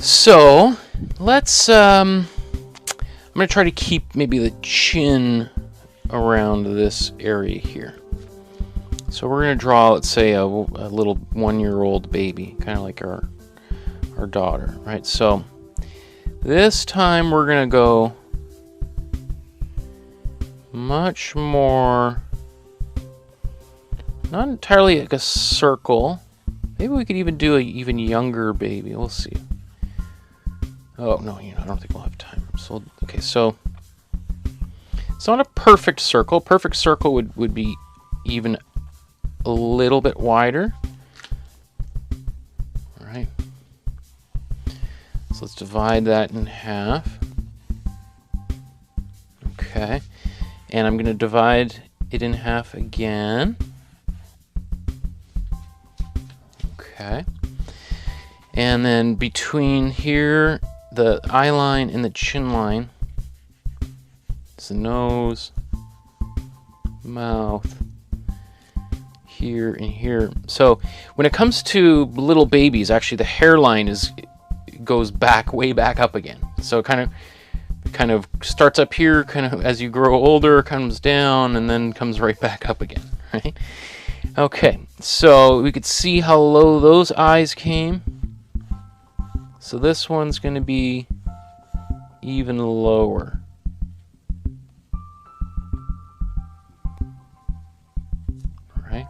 So let's, I'm going to try to keep maybe the chin around this area here. So we're going to draw, let's say, a little 1-year-old baby, kind of like our daughter, right? So this time we're going to go much more, not entirely like a circle. Maybe we could even do an even younger baby. We'll see. Oh, no, I don't think we'll have time. So, okay, so it's not a perfect circle. Perfect circle would be even a little bit wider. All right. So let's divide that in half. Okay. And I'm going to divide it in half again. Okay. And then between here, the eye line and the chin line, it's the nose, mouth, here and here. So when it comes to little babies, actually the hairline goes way back up again. So it kind of starts up here, kind of as you grow older, comes down, and then comes right back up again, right? Okay, so we could see how low those eyes came. So this one's going to be even lower. All right.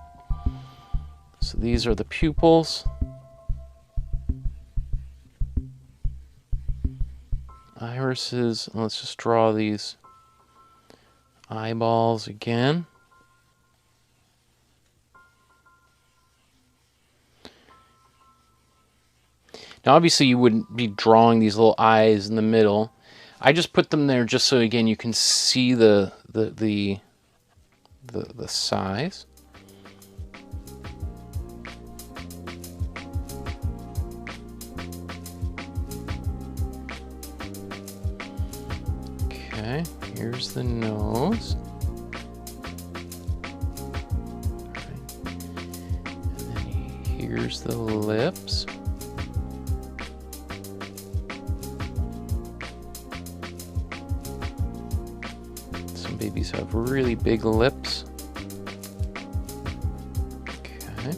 So these are the pupils. Irises. Let's just draw these eyeballs again. Now, obviously, you wouldn't be drawing these little eyes in the middle. I just put them there just so, again, you can see the size. Okay, here's the nose. All right. And then here's the lips. Babies have really big lips. Okay.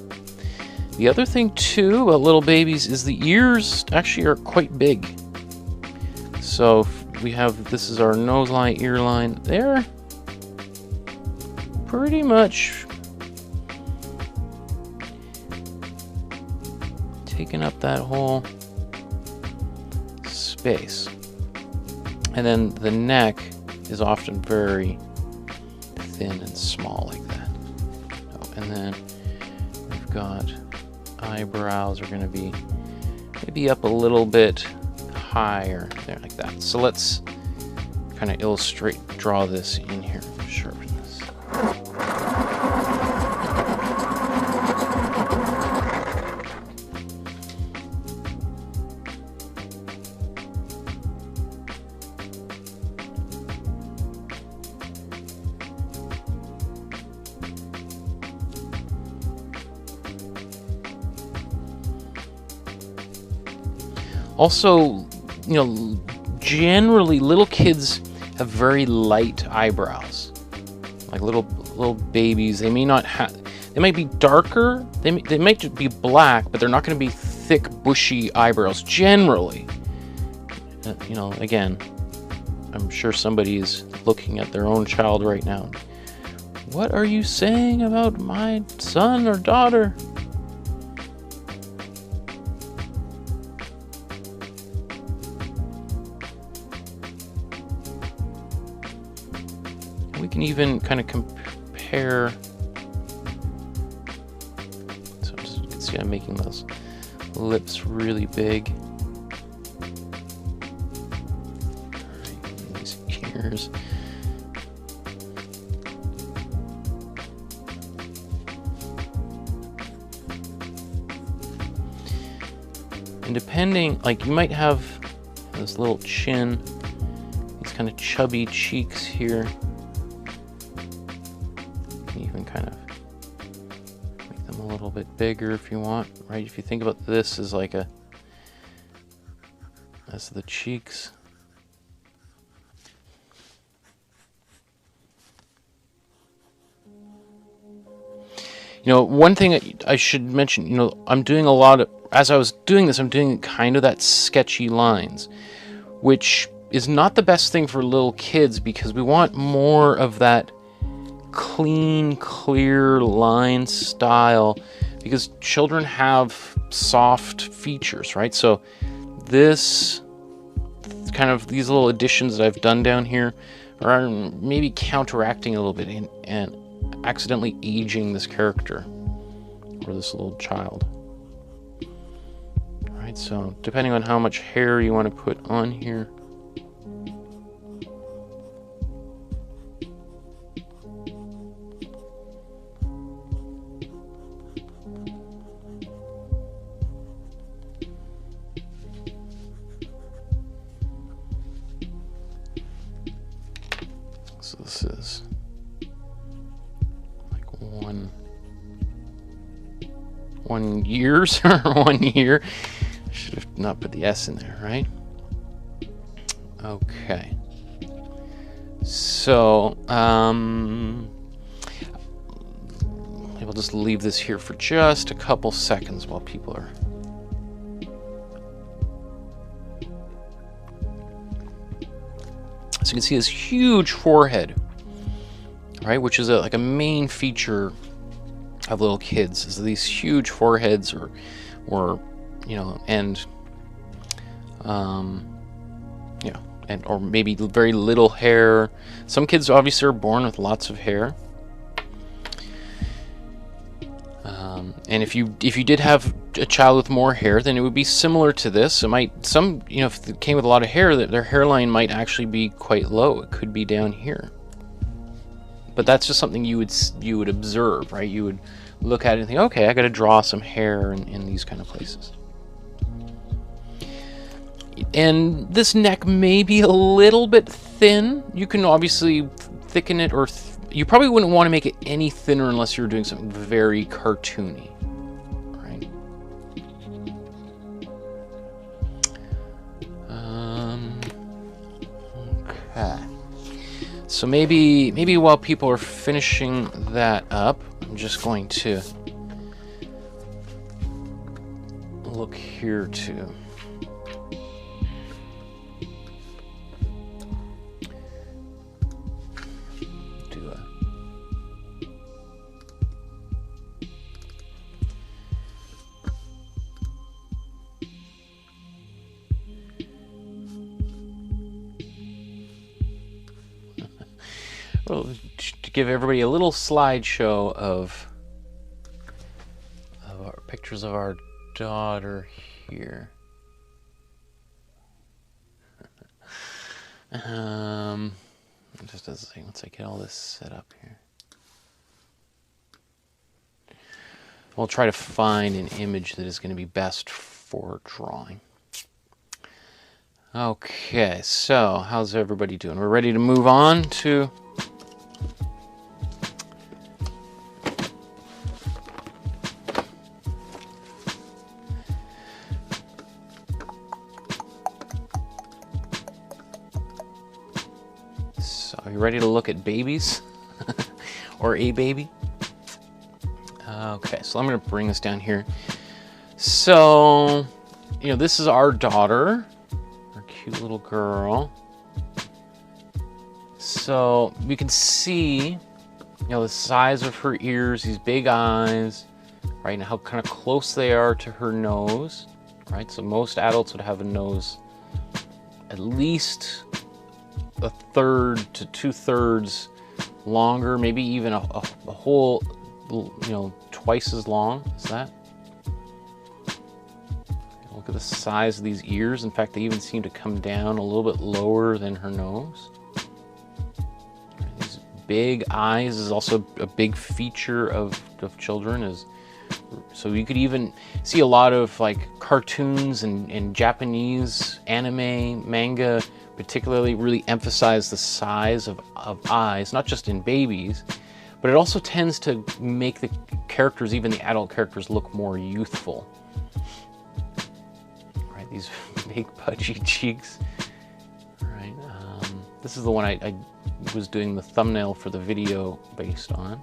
The other thing too about little babies is the ears actually are quite big. So we have, this is our nose line, ear line. They're pretty much taking up that whole space. And then the neck is often very thin and small like that. Oh, and then we've got eyebrows are going to be maybe up a little bit higher there like that. So let's kind of illustrate, draw this in here. Sharpen this. Also, you know, generally little kids have very light eyebrows. Like little babies, they may not have, they might be darker, they might just be black, but they're not going to be thick, bushy eyebrows generally. You know, again, I'm sure somebody is looking at their own child right now. What are you saying about my son or daughter? We can even kind of compare. So you can see I'm making those lips really big. Alright, these ears. And depending, like you might have this little chin, these kind of chubby cheeks here. Even kind of make them a little bit bigger if you want, right? If you think about this as like as the cheeks. You know, one thing I should mention, you know, I'm doing a lot of, as I was doing this, I'm doing kind of that sketchy lines, which is not the best thing for little kids because we want more of that clean, clear line style because children have soft features, right? So this kind of, these little additions that I've done down here are maybe counteracting a little bit and accidentally aging this character or this little child. All right, so depending on how much hair you want to put on here. So this is like one years or 1 year. Should have not put the S in there, right? Okay. So maybe I'll just leave this here for just a couple seconds while people are. So you can see this huge forehead, right? Which is like a main feature of little kids, is these huge foreheads, or you know, and you know, and or maybe very little hair. Some kids obviously are born with lots of hair. And if you did have a child with more hair, then it would be similar to this. It might, you know, if it came with a lot of hair, that their hairline might actually be quite low. It could be down here. But that's just something you would observe, right? You would look at it and think, okay, I got to draw some hair in these kind of places. And this neck may be a little bit thin. You can obviously thicken it, or you probably wouldn't want to make it any thinner unless you're doing something very cartoony, right? Okay. So maybe while people are finishing that up, I'm just going to look here too. So to give everybody a little slideshow of our pictures of our daughter here. Just as a second, once I get all this set up here, we'll try to find an image that is going to be best for drawing. Okay, so how's everybody doing? We're ready to move on to Are you ready to look at babies? Or a baby? Okay, so I'm going to bring this down here. So, you know, this is our daughter, our cute little girl. So we can see, you know, the size of her ears, these big eyes, right, and how kind of close they are to her nose, right? So most adults would have a nose at least 1/3 to 2/3 longer, maybe even a whole, you know, twice as long as that. Look at the size of these ears. In fact, they even seem to come down a little bit lower than her nose. These big eyes is also a big feature of children. So you could even see a lot of like cartoons and Japanese anime, manga, particularly really emphasize the size of eyes, not just in babies, but it also tends to make the characters, even the adult characters, look more youthful. Right, these big pudgy cheeks. Right, this is the one I was doing the thumbnail for the video based on.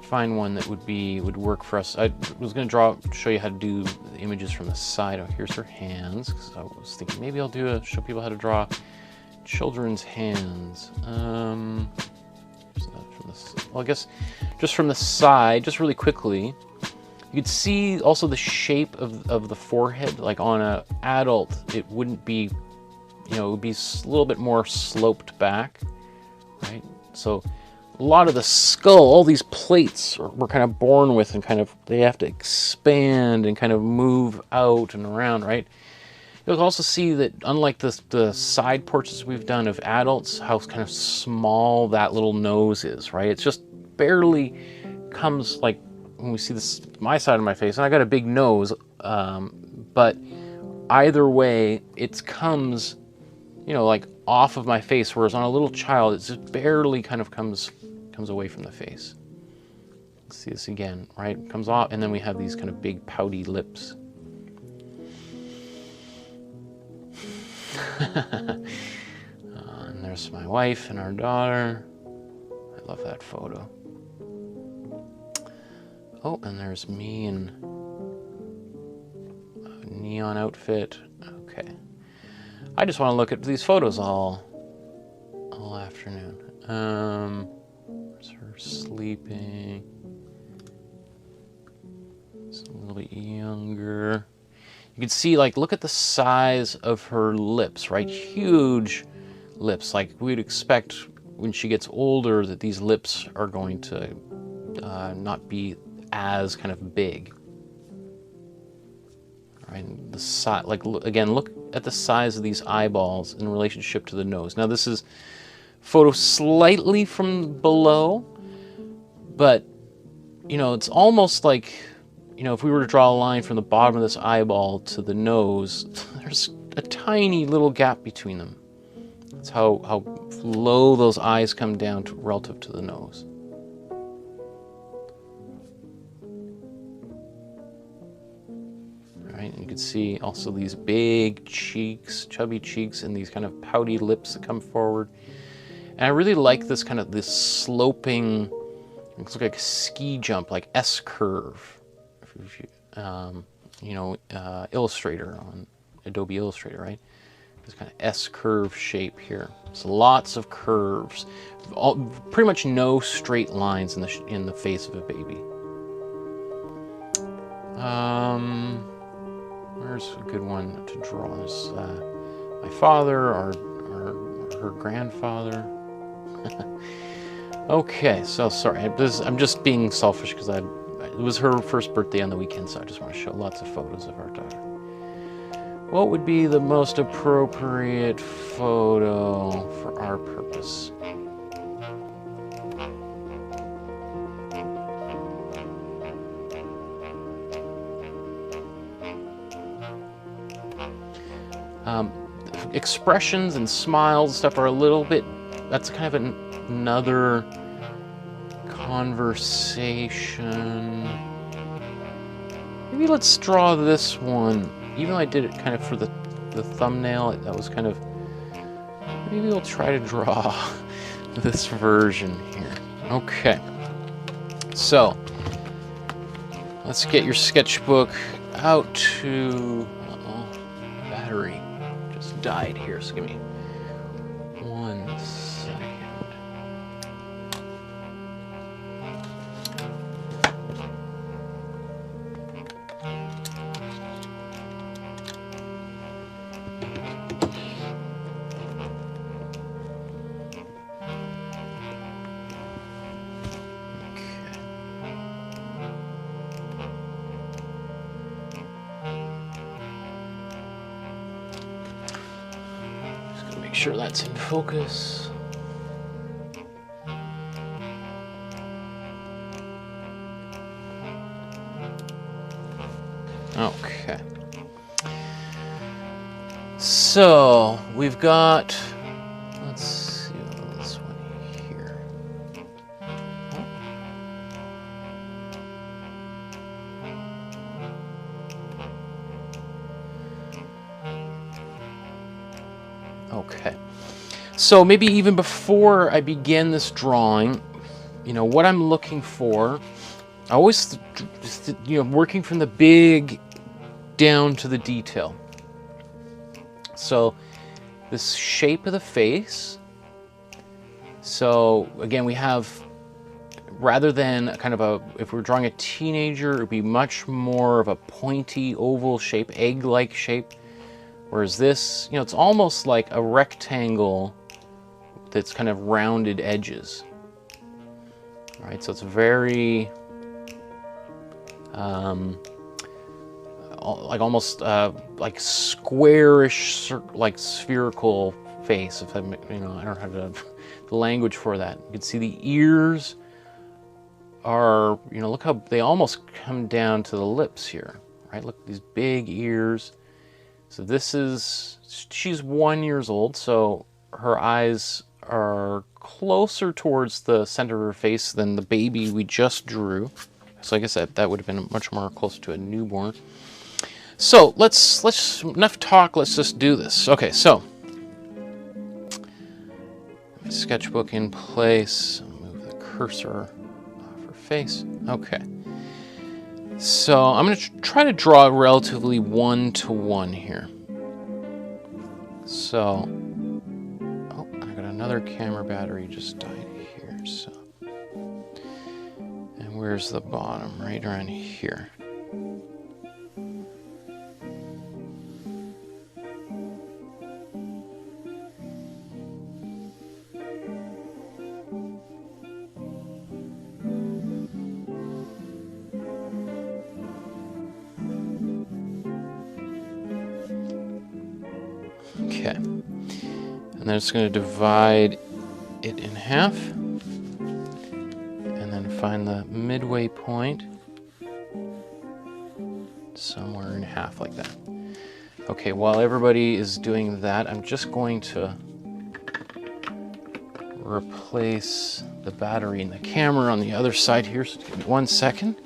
Find one that would work for us. I was going to show you how to do the images from the side. Oh, here's her hands, because I was thinking maybe I'll show people how to draw children's hands. Well, I guess just from the side, just really quickly, you could see also the shape of the forehead. Like on an adult, it wouldn't be, you know, it would be a little bit more sloped back, right? So a lot of the skull, all these plates we're kind of born with, and kind of they have to expand and kind of move out and around, right? You'll also see that unlike the side portraits we've done of adults, how kind of small that little nose is, right? It's just barely comes, like when we see this, my side of my face, and I got a big nose, but either way, it comes, you know, like off of my face, whereas on a little child, it just barely kind of comes away from the face. Let's see this again, right? It comes off, and then we have these kind of big pouty lips. And there's my wife and our daughter. I love that photo. Oh, and there's me in a neon outfit. Okay. I just want to look at these photos all afternoon. There's her sleeping. It's a little bit younger. You can see, like, look at the size of her lips, right? Huge lips. Like, we'd expect when she gets older that these lips are going to not be as kind of big. Right? The size, like, again, look at the size of these eyeballs in relationship to the nose. Now, this is photo slightly from below, but, you know, it's almost like, you know, if we were to draw a line from the bottom of this eyeball to the nose, there's a tiny little gap between them. That's how low those eyes come down relative to the nose. All right, and you can see also these big cheeks, chubby cheeks, and these kind of pouty lips that come forward. And I really like this kind of, this sloping, it looks like a ski jump, like S-curve. You know, Illustrator, on Adobe Illustrator, right? This kind of S-curve shape here. So lots of curves. Pretty much no straight lines in the face of a baby. Where's a good one to draw? There's my father or her grandfather. Okay, so sorry, I'm just being selfish because it was her first birthday on the weekend, so I just want to show lots of photos of our daughter. What would be the most appropriate photo for our purpose? Expressions and smiles and stuff are a little bit, that's kind of another conversation. Maybe let's draw this one. Even though I did it kind of for the thumbnail, that was kind of, maybe we'll try to draw this version here. Okay, so let's get your sketchbook out to, battery just died here, so give me 1 second. Make sure that's in focus. Okay. So we've got, let's see this one here. Okay, so maybe even before I begin this drawing, you know, what I'm looking for, I always, you know, working from the big down to the detail. So this shape of the face. So again, we have, rather than kind of a, if we're drawing a teenager, it would be much more of a pointy oval shape, egg-like shape. Whereas this, you know, it's almost like a rectangle that's kind of rounded edges. All right, so it's very, like almost like squarish, like spherical face. If I'm, you know, I don't have the language for that. You can see the ears are, you know, look how they almost come down to the lips here, right? Look at these big ears. So this is, she's 1 year old, so her eyes are closer towards the center of her face than the baby we just drew. So like I said, that would have been much more close to a newborn. So let's enough talk, let's just do this. Okay, so sketchbook in place, move the cursor off her face. Okay. So I'm going to try to draw relatively one-to-one here. So, oh, I got another camera battery just died here. So, and where's the bottom? Right around here. Okay, and then it's going to divide it in half, and then find the midway point somewhere in half like that. Okay, while everybody is doing that, I'm just going to replace the battery and the camera on the other side here, so give me 1 second.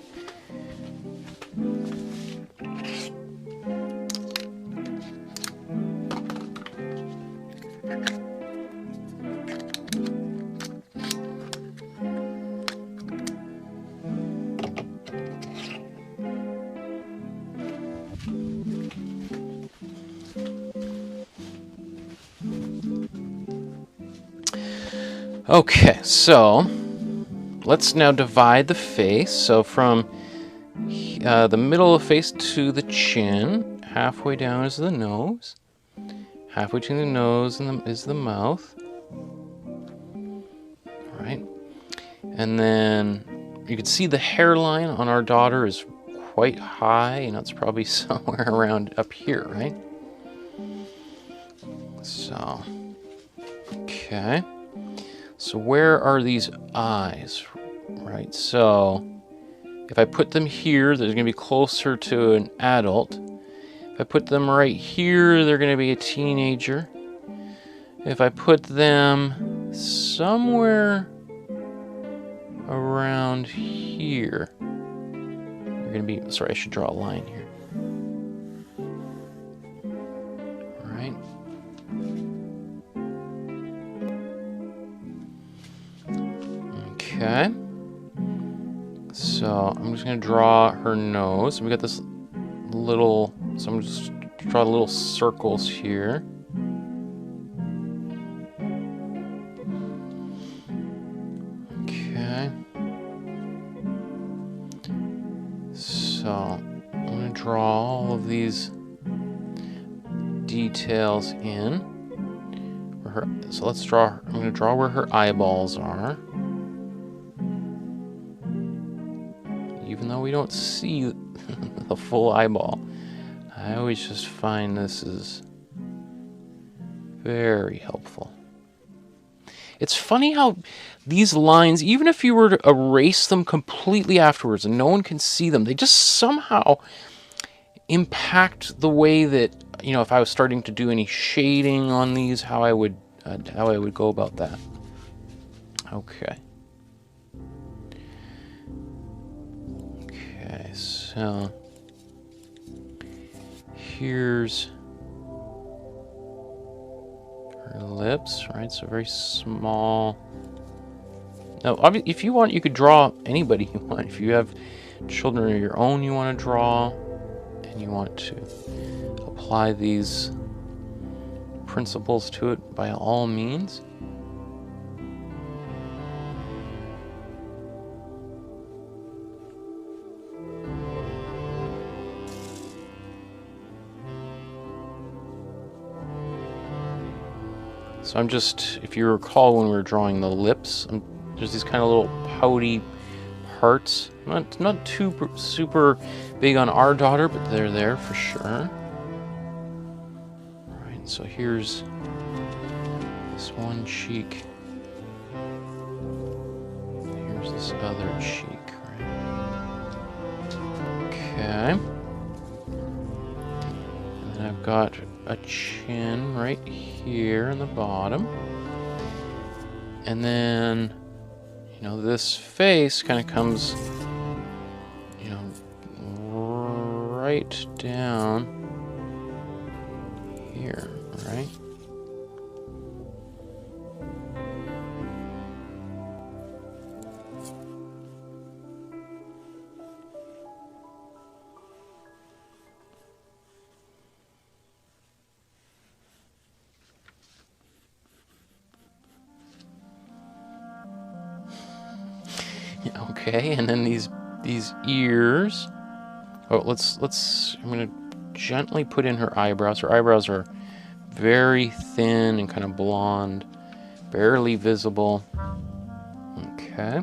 Okay, so let's now divide the face. So from the middle of the face to the chin, halfway down is the nose, Halfway between the nose and is the mouth. Right. And then you can see the hairline on our daughter is quite high. You know, it's probably somewhere around up here, right? So, okay. So where are these eyes? Right, so if I put them here, they're going to be closer to an adult. If I put them right here, they're going to be a teenager. If I put them somewhere around here, they're going to be, sorry, I should draw a line here. Right. Okay. So I'm just going to draw her nose. We got this little, so I'm just draw little circles here. Okay. So I'm going to draw all of these details in. So let's draw, I'm going to draw where her eyeballs are. Even though we don't see the full eyeball, I always just find this is very helpful. It's funny how these lines, even if you were to erase them completely afterwards and no one can see them, they just somehow impact the way that, you know, if I was starting to do any shading on these, how I would go about that. Okay. Okay, so here's her lips, right? So very small. Now, obviously, if you want, you could draw anybody you want. If you have children of your own you want to draw, and you want to apply these principles to it, by all means. So I'm just, if you recall when we were drawing the lips, there's these kind of little pouty parts. Not too super big on our daughter, but they're there for sure. All right, so here's this one cheek. Here's this other cheek, right? Okay. And then I've got a chin right here in the bottom. And then, you know, this face kind of comes, you know, right down here, right? Okay, and then these ears. Oh, I'm gonna gently put in her eyebrows. Her eyebrows are very thin and kind of blonde, barely visible. Okay.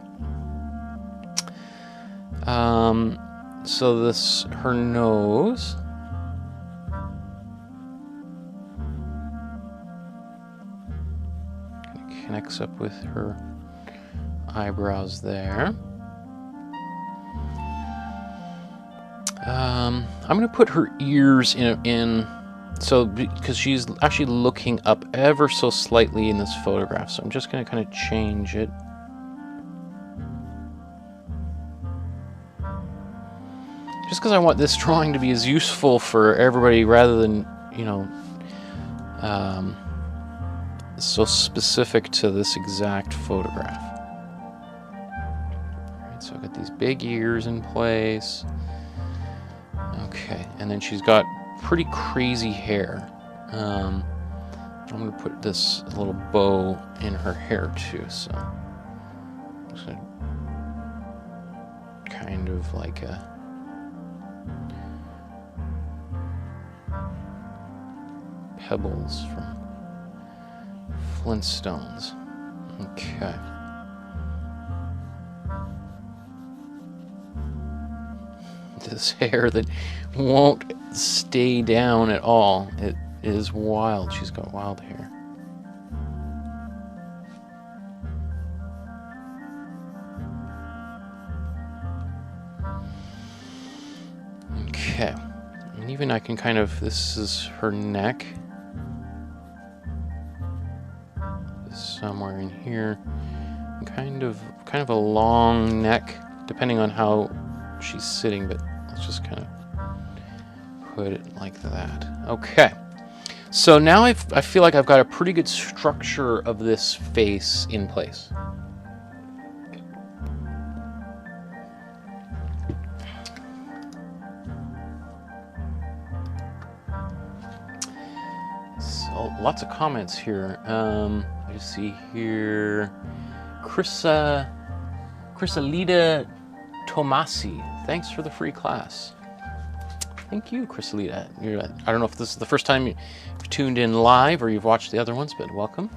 So her nose. Kind of connects up with her eyebrows there. I'm going to put her ears in, so because she's actually looking up ever so slightly in this photograph, so I'm just going to kind of change it. Just because I want this drawing to be as useful for everybody rather than, you know, so specific to this exact photograph. Alright, so I've got these big ears in place. Okay, and then she's got pretty crazy hair. I'm going to put this little bow in her hair too, so I'm just going to kind of like a pebbles from Flintstones. Okay. This hair that won't stay down at all. It is wild. She's got wild hair. Okay. And even I can kind of, this is her neck. Somewhere in here. Kind of a long neck, depending on how she's sitting, but let's just kind of put it like that. Okay. So now I feel like I've got a pretty good structure of this face in place. So lots of comments here. I just see here Chrysalida Tomasi. Thanks for the free class. Thank you, Chrysalida. I don't know if this is the first time you've tuned in live or you've watched the other ones, but welcome.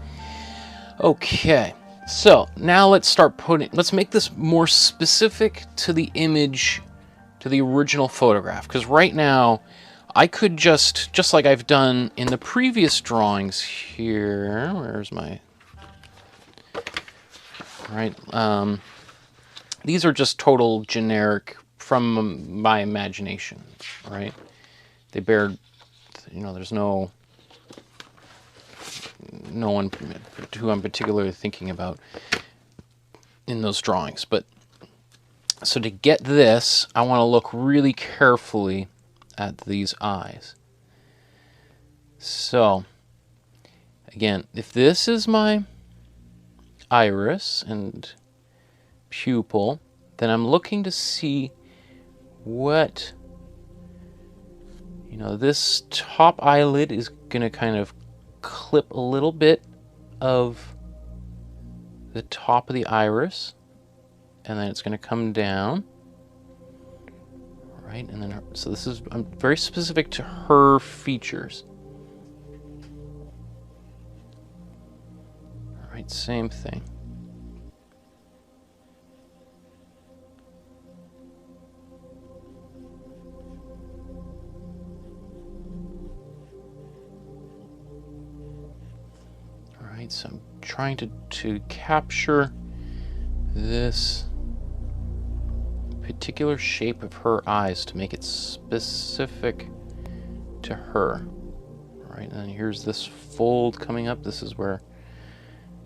Okay, so now let's make this more specific to the image, to the original photograph. Because right now, I could just like I've done in the previous drawings here. Where's my... Right, these are just total generic from my imagination, right? They bear, you know, there's no one who I'm particularly thinking about in those drawings. But so to get this, I want to look really carefully at these eyes. So again, if this is my iris and pupil, then I'm looking to see what, you know, this top eyelid is going to kind of clip a little bit of the top of the iris, and then it's going to come down, right? And then so this is, I'm very specific to her features. All right, same thing. So I'm trying to capture this particular shape of her eyes to make it specific to her. Right, and then here's this fold coming up. This is where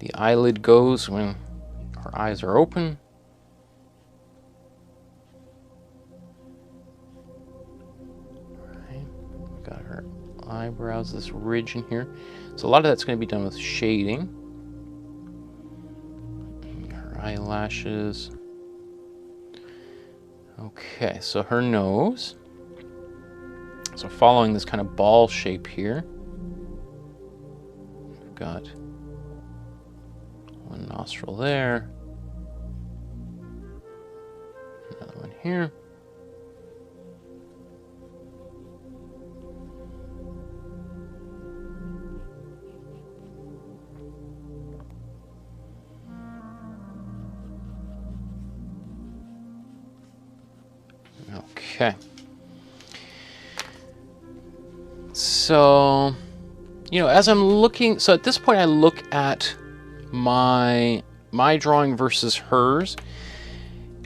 the eyelid goes when her eyes are open. Right, we've got her eyebrows, this ridge in here. So a lot of that's going to be done with shading. Her eyelashes. Okay, so her nose. So following this kind of ball shape here. We've got one nostril there. Another one here. Okay. So, you know, as I'm looking, so at this point I look at my drawing versus hers,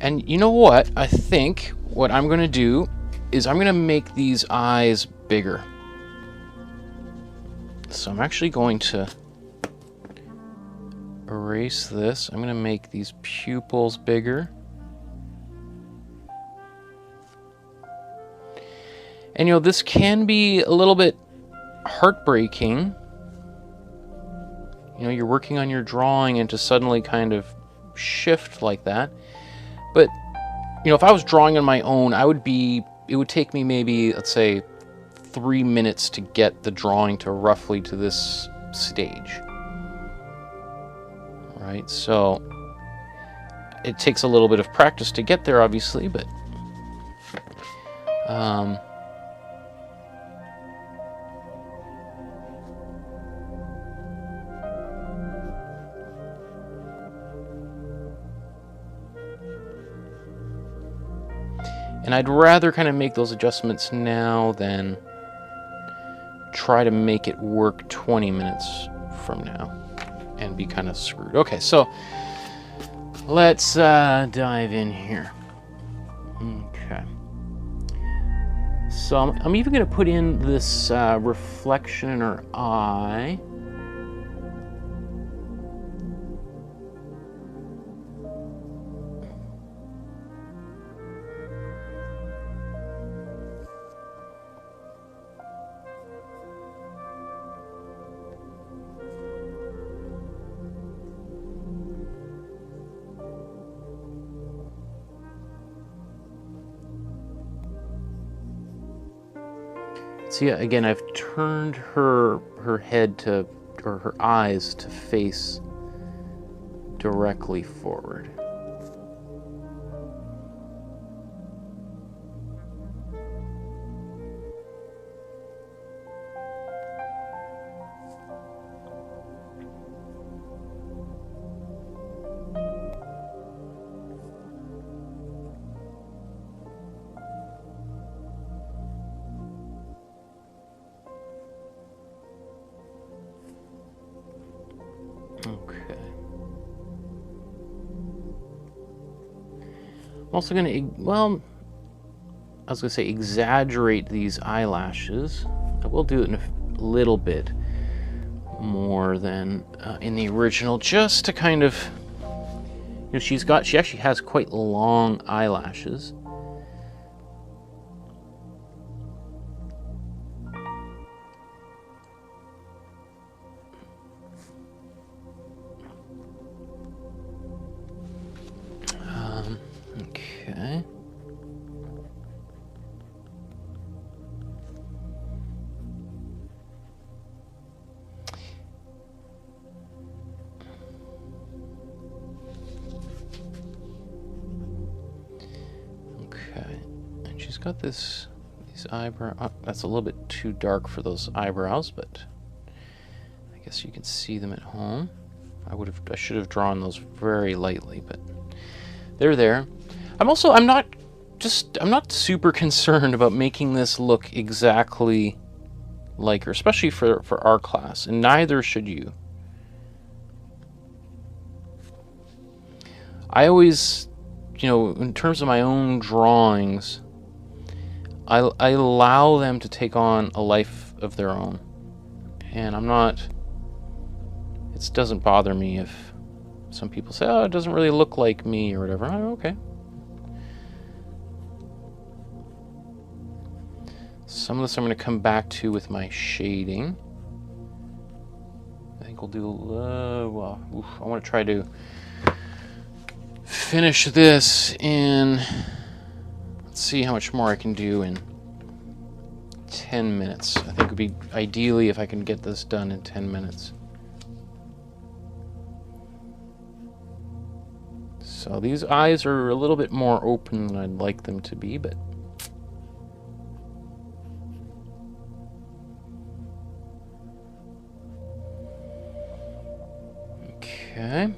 and you know what? I think what I'm going to do is I'm going to make these eyes bigger. So I'm actually going to erase this. I'm going to make these pupils bigger. And, you know, this can be a little bit heartbreaking. You know, you're working on your drawing and to suddenly kind of shift like that. But, you know, if I was drawing on my own, it would take me maybe, let's say, 3 minutes to get the drawing to roughly to this stage. Right? So, it takes a little bit of practice to get there, obviously, but... And I'd rather kind of make those adjustments now than try to make it work 20 minutes from now and be kind of screwed. Okay, so let's dive in here. Okay. So I'm even going to put in this reflection in her eye. See, again, I've turned her head to, or her eyes to face directly forward. Okay. I'm also going to, well, I was going to say exaggerate these eyelashes. I will do it in a little bit more than in the original, just to kind of, you know, she actually has quite long eyelashes. Okay. Okay, and she's got these eyebrow. Oh, that's a little bit too dark for those eyebrows, but I guess you can see them at home. I should have drawn those very lightly, but they're there. I'm not super concerned about making this look exactly like her, especially for our class, and neither should you. I always, you know, in terms of my own drawings, I allow them to take on a life of their own, and it doesn't bother me if some people say, oh, it doesn't really look like me or whatever. Oh, okay. Some of this I'm going to come back to with my shading. I think we'll do, well, I want to try to finish this in, let's see how much more I can do in 10 minutes. I think it would be ideally if I can get this done in 10 minutes. So these eyes are a little bit more open than I'd like them to be, but okay.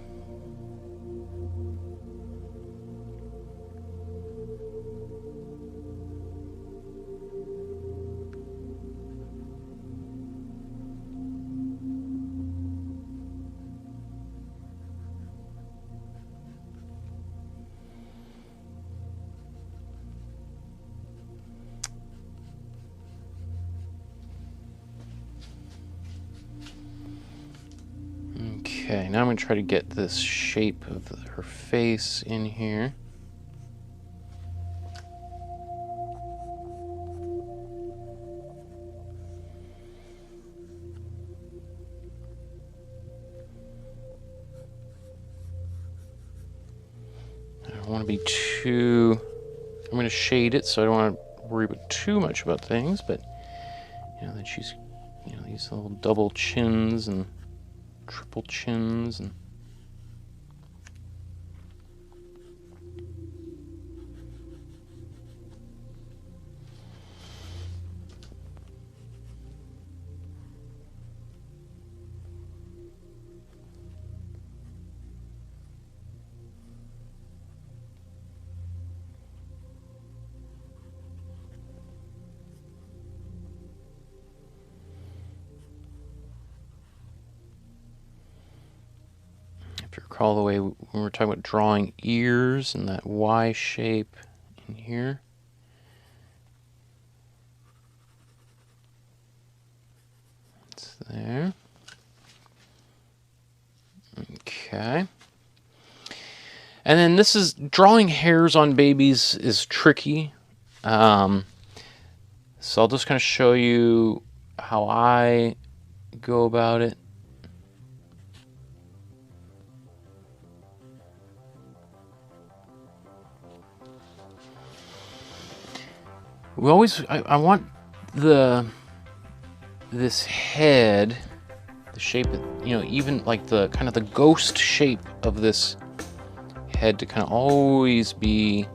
Okay, now I'm going to try to get this shape of her face in here. I don't want to be too... I'm going to shade it, so I don't want to worry about too much about things, but, you know, that she's, you know, these little double chins and triple chins and If you recall the way when we were talking about drawing ears and that Y shape in here. It's there. Okay. And then this is drawing hairs on babies is tricky. So I'll just kind of show you how I go about it. We always, I want this head, the shape, you know, even like the kind of the ghost shape of this head to kind of always be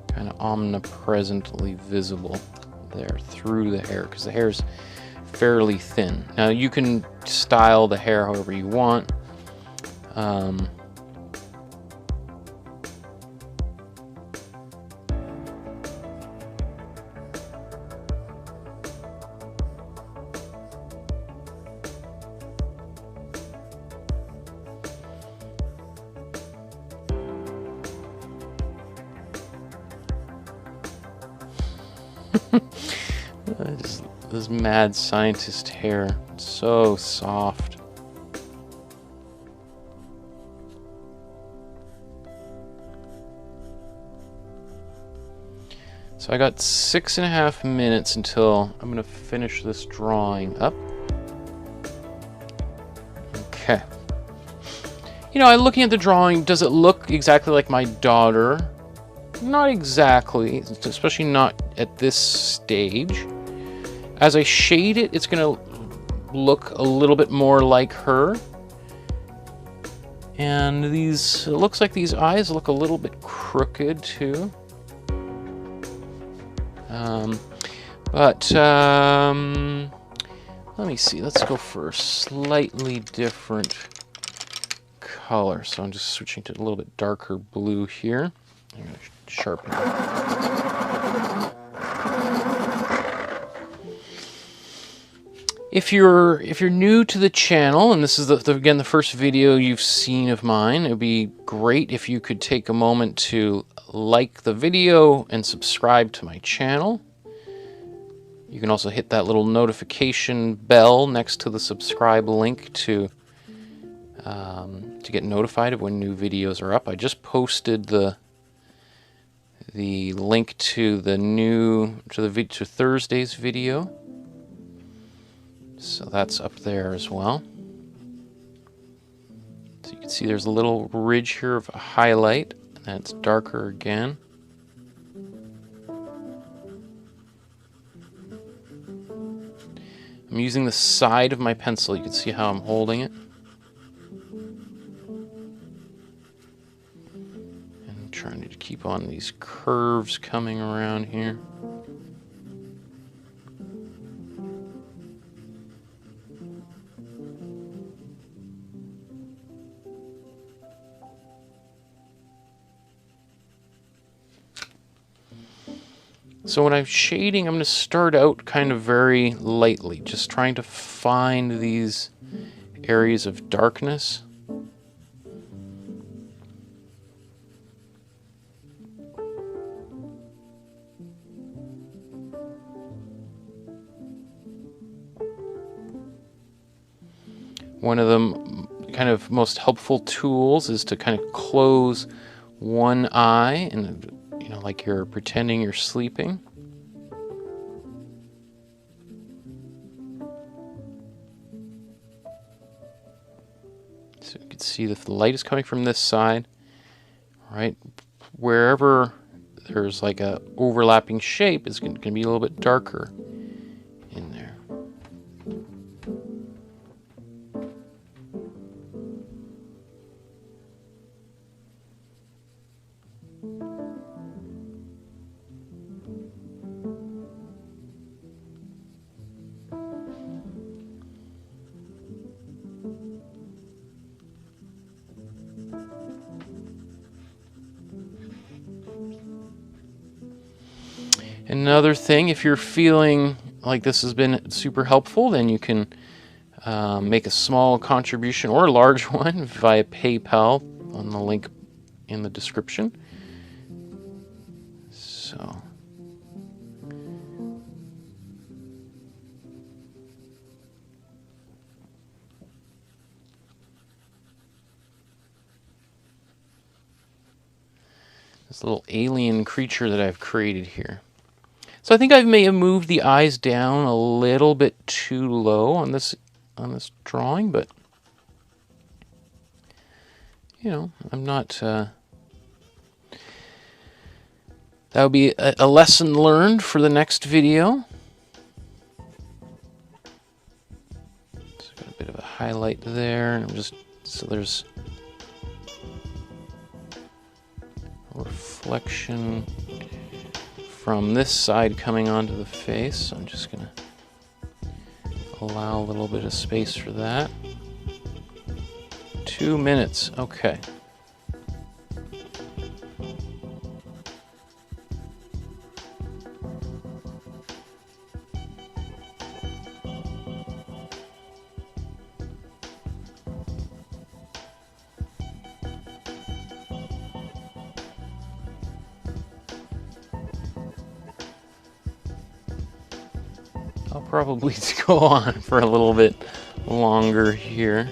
kind of omnipresently visible there through the hair, because the hair is fairly thin. Now you can style the hair however you want. This mad scientist hair, it's so soft. So I got 6.5 minutes until I'm gonna finish this drawing up. Okay. You know, looking at the drawing, does it look exactly like my daughter? Not exactly, especially not at this stage. As I shade it, it's going to look a little bit more like her. And these, it looks like these eyes look a little bit crooked too. Let me see, let's go for a slightly different color. So I'm just switching to a little bit darker blue here. I'm going to sharpen it. If you're new to the channel, and this is again the first video you've seen of mine, it would be great if you could take a moment to like the video and subscribe to my channel. You can also hit that little notification bell next to the subscribe link to get notified of when new videos are up. I just posted the link to to Thursday's video. So that's up there as well. So you can see there's a little ridge here of a highlight, and then it's darker again. I'm using the side of my pencil. You can see how I'm holding it. And trying to keep on these curves coming around here. So when I'm shading, I'm going to start out kind of very lightly, just trying to find these areas of darkness. One of the kind of most helpful tools is to kind of close one eye and, you know, like you're pretending you're sleeping. So you can see that the light is coming from this side, right? Wherever there's like a overlapping shape, it's going to be a little bit darker in there. Another thing, if you're feeling like this has been super helpful, then you can make a small contribution or a large one via PayPal on the link in the description. So this little alien creature that I've created here. So I think I may have moved the eyes down a little bit too low on this drawing, but you know, I'm not. That would be a lesson learned for the next video. So got a bit of a highlight there, and I'm just so there's a reflection from this side coming onto the face. So I'm just gonna allow a little bit of space for that. 2 minutes, okay. I'll probably go on for a little bit longer here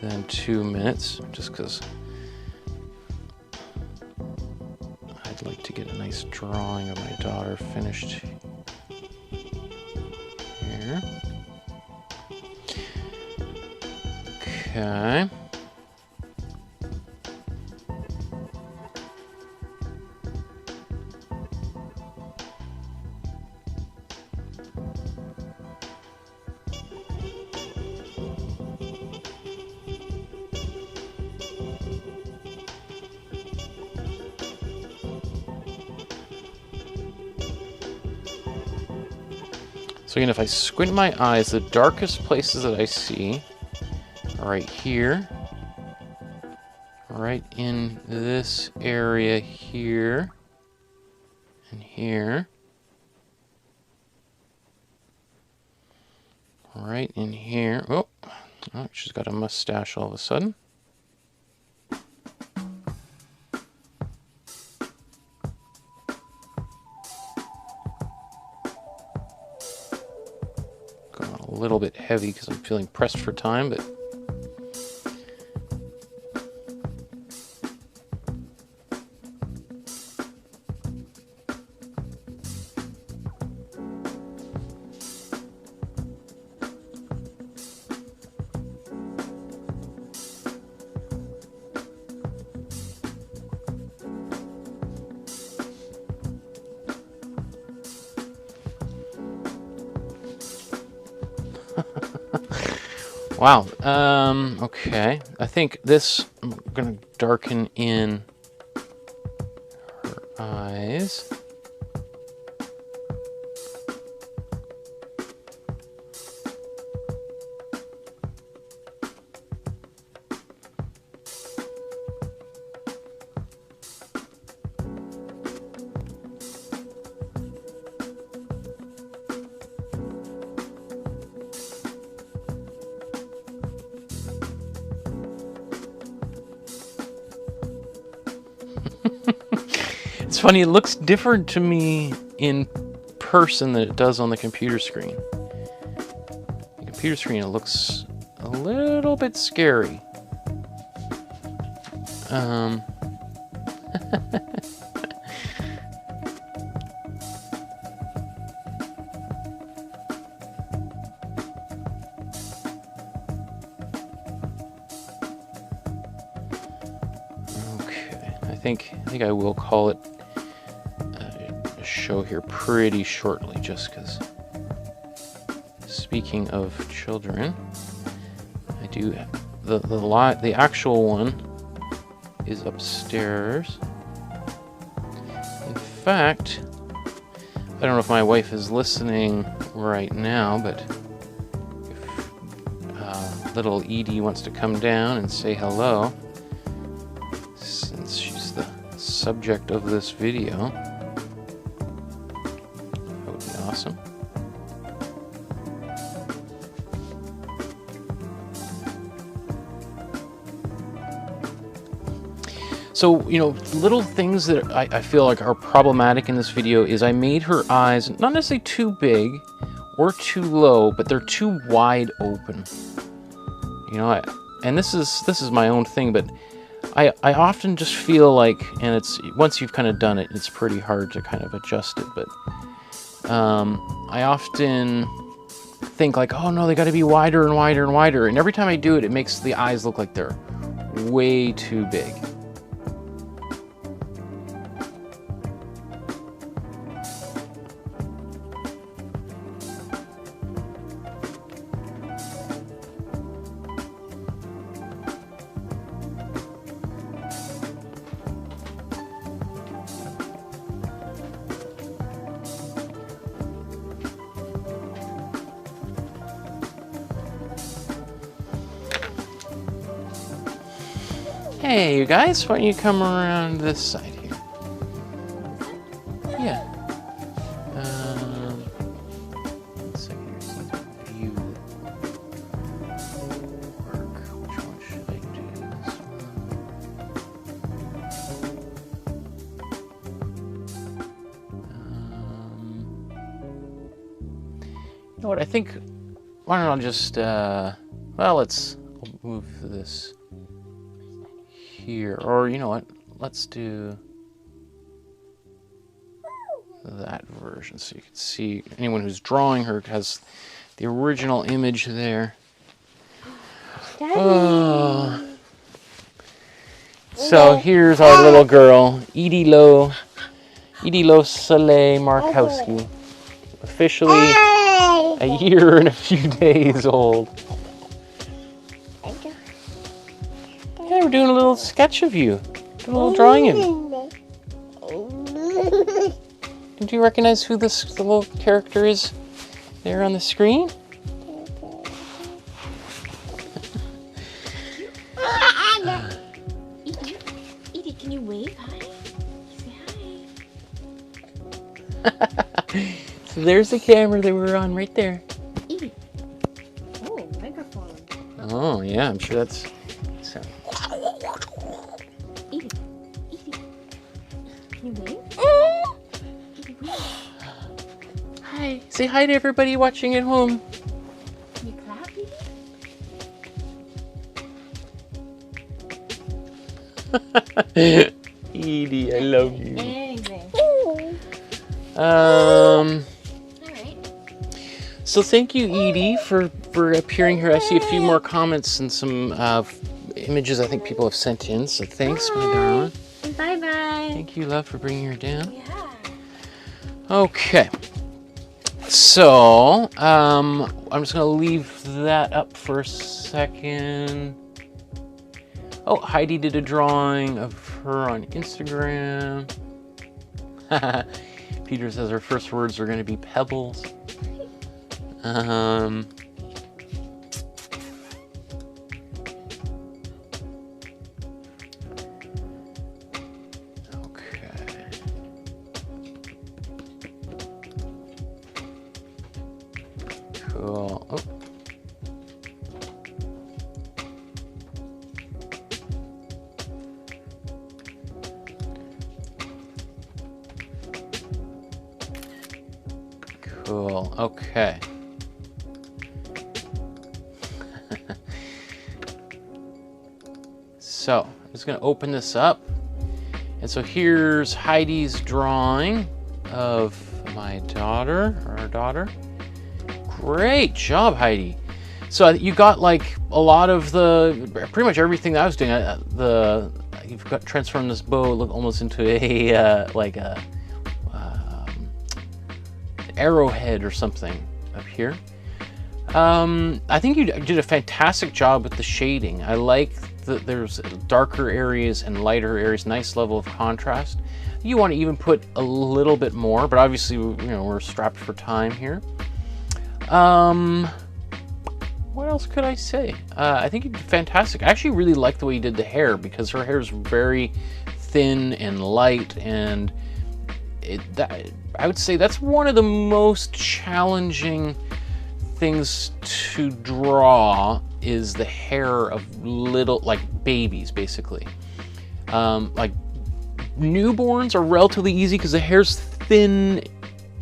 than 2 minutes, just because I'd like to get a nice drawing of my daughter finished here. Okay. So again, if I squint my eyes, the darkest places that I see are right here, right in this area here, and here, right in here. Oh, she's got a mustache all of a sudden. A little bit heavy because I'm feeling pressed for time, but wow, okay. I think this, I'm gonna darken in her eyes. It's funny, it looks different to me in person than it does on the computer screen. The computer screen, it looks a little bit scary. Okay, I think I will call it a show here pretty shortly, just because. Speaking of children, I do the actual one is upstairs. In fact, I don't know if my wife is listening right now, but if little Edie wants to come down and say hello, since she's the subject of this video, that would be awesome. So, you know, little things that I feel like are problematic in this video is I made her eyes not necessarily too big or too low, but they're too wide open. You know, and this is my own thing, but I often just feel like, and it's, once you've kind of done it, it's pretty hard to kind of adjust it, but I often think like, oh no, they got to be wider and wider and wider, and every time I do it, it makes the eyes look like they're way too big. Hey, you guys, why don't you come around this side here? Yeah. One second here, so let's view work. Which one should I do? This one. You know what? I think. Why don't I just? Well, let's move this here, or you know what, let's do that version so you can see anyone who's drawing her has the original image there. Oh. So here's our little girl, Edie Lo Soleil Markowsky, officially a year and a few days old. We're doing a little sketch of you, a little drawing of you. Did you recognize who this little character is there on the screen? Edie, can you wave? Hi. Say hi. So there's the camera that we're on right there. Edie. Oh, microphone. Oh yeah, I'm sure that's. Edie, can you wave? Edie, wave. Hi. Say hi to everybody watching at home. Can you clap, Edie? Edie, I love you. Anything. Alright. So thank you, Edie, for appearing here. I see a few more comments and some images I think people have sent in, so thanks, my darling. Bye-bye. Thank you, love, for bringing her down. Yeah. Okay. So, I'm just going to leave that up for a second. Oh, Heidi did a drawing of her on Instagram. Peter says her first words are going to be pebbles. Cool. Oh. Cool. Okay. So, I'm just going to open this up. And so here's Heidi's drawing of my daughter, or our daughter. Great job, Heidi. So you got like a lot of pretty much everything that I was doing. You've got transformed this bow look almost into a arrowhead or something up here. I think you did a fantastic job with the shading. I like that there's darker areas and lighter areas, nice level of contrast. You want to even put a little bit more, but obviously, you know, we're strapped for time here. What else could I say? I think you did fantastic. I actually really like the way you did the hair, because her hair is very thin and light, and I would say that's one of the most challenging things to draw, is the hair of little, like babies, basically. Like newborns are relatively easy because the hair's thin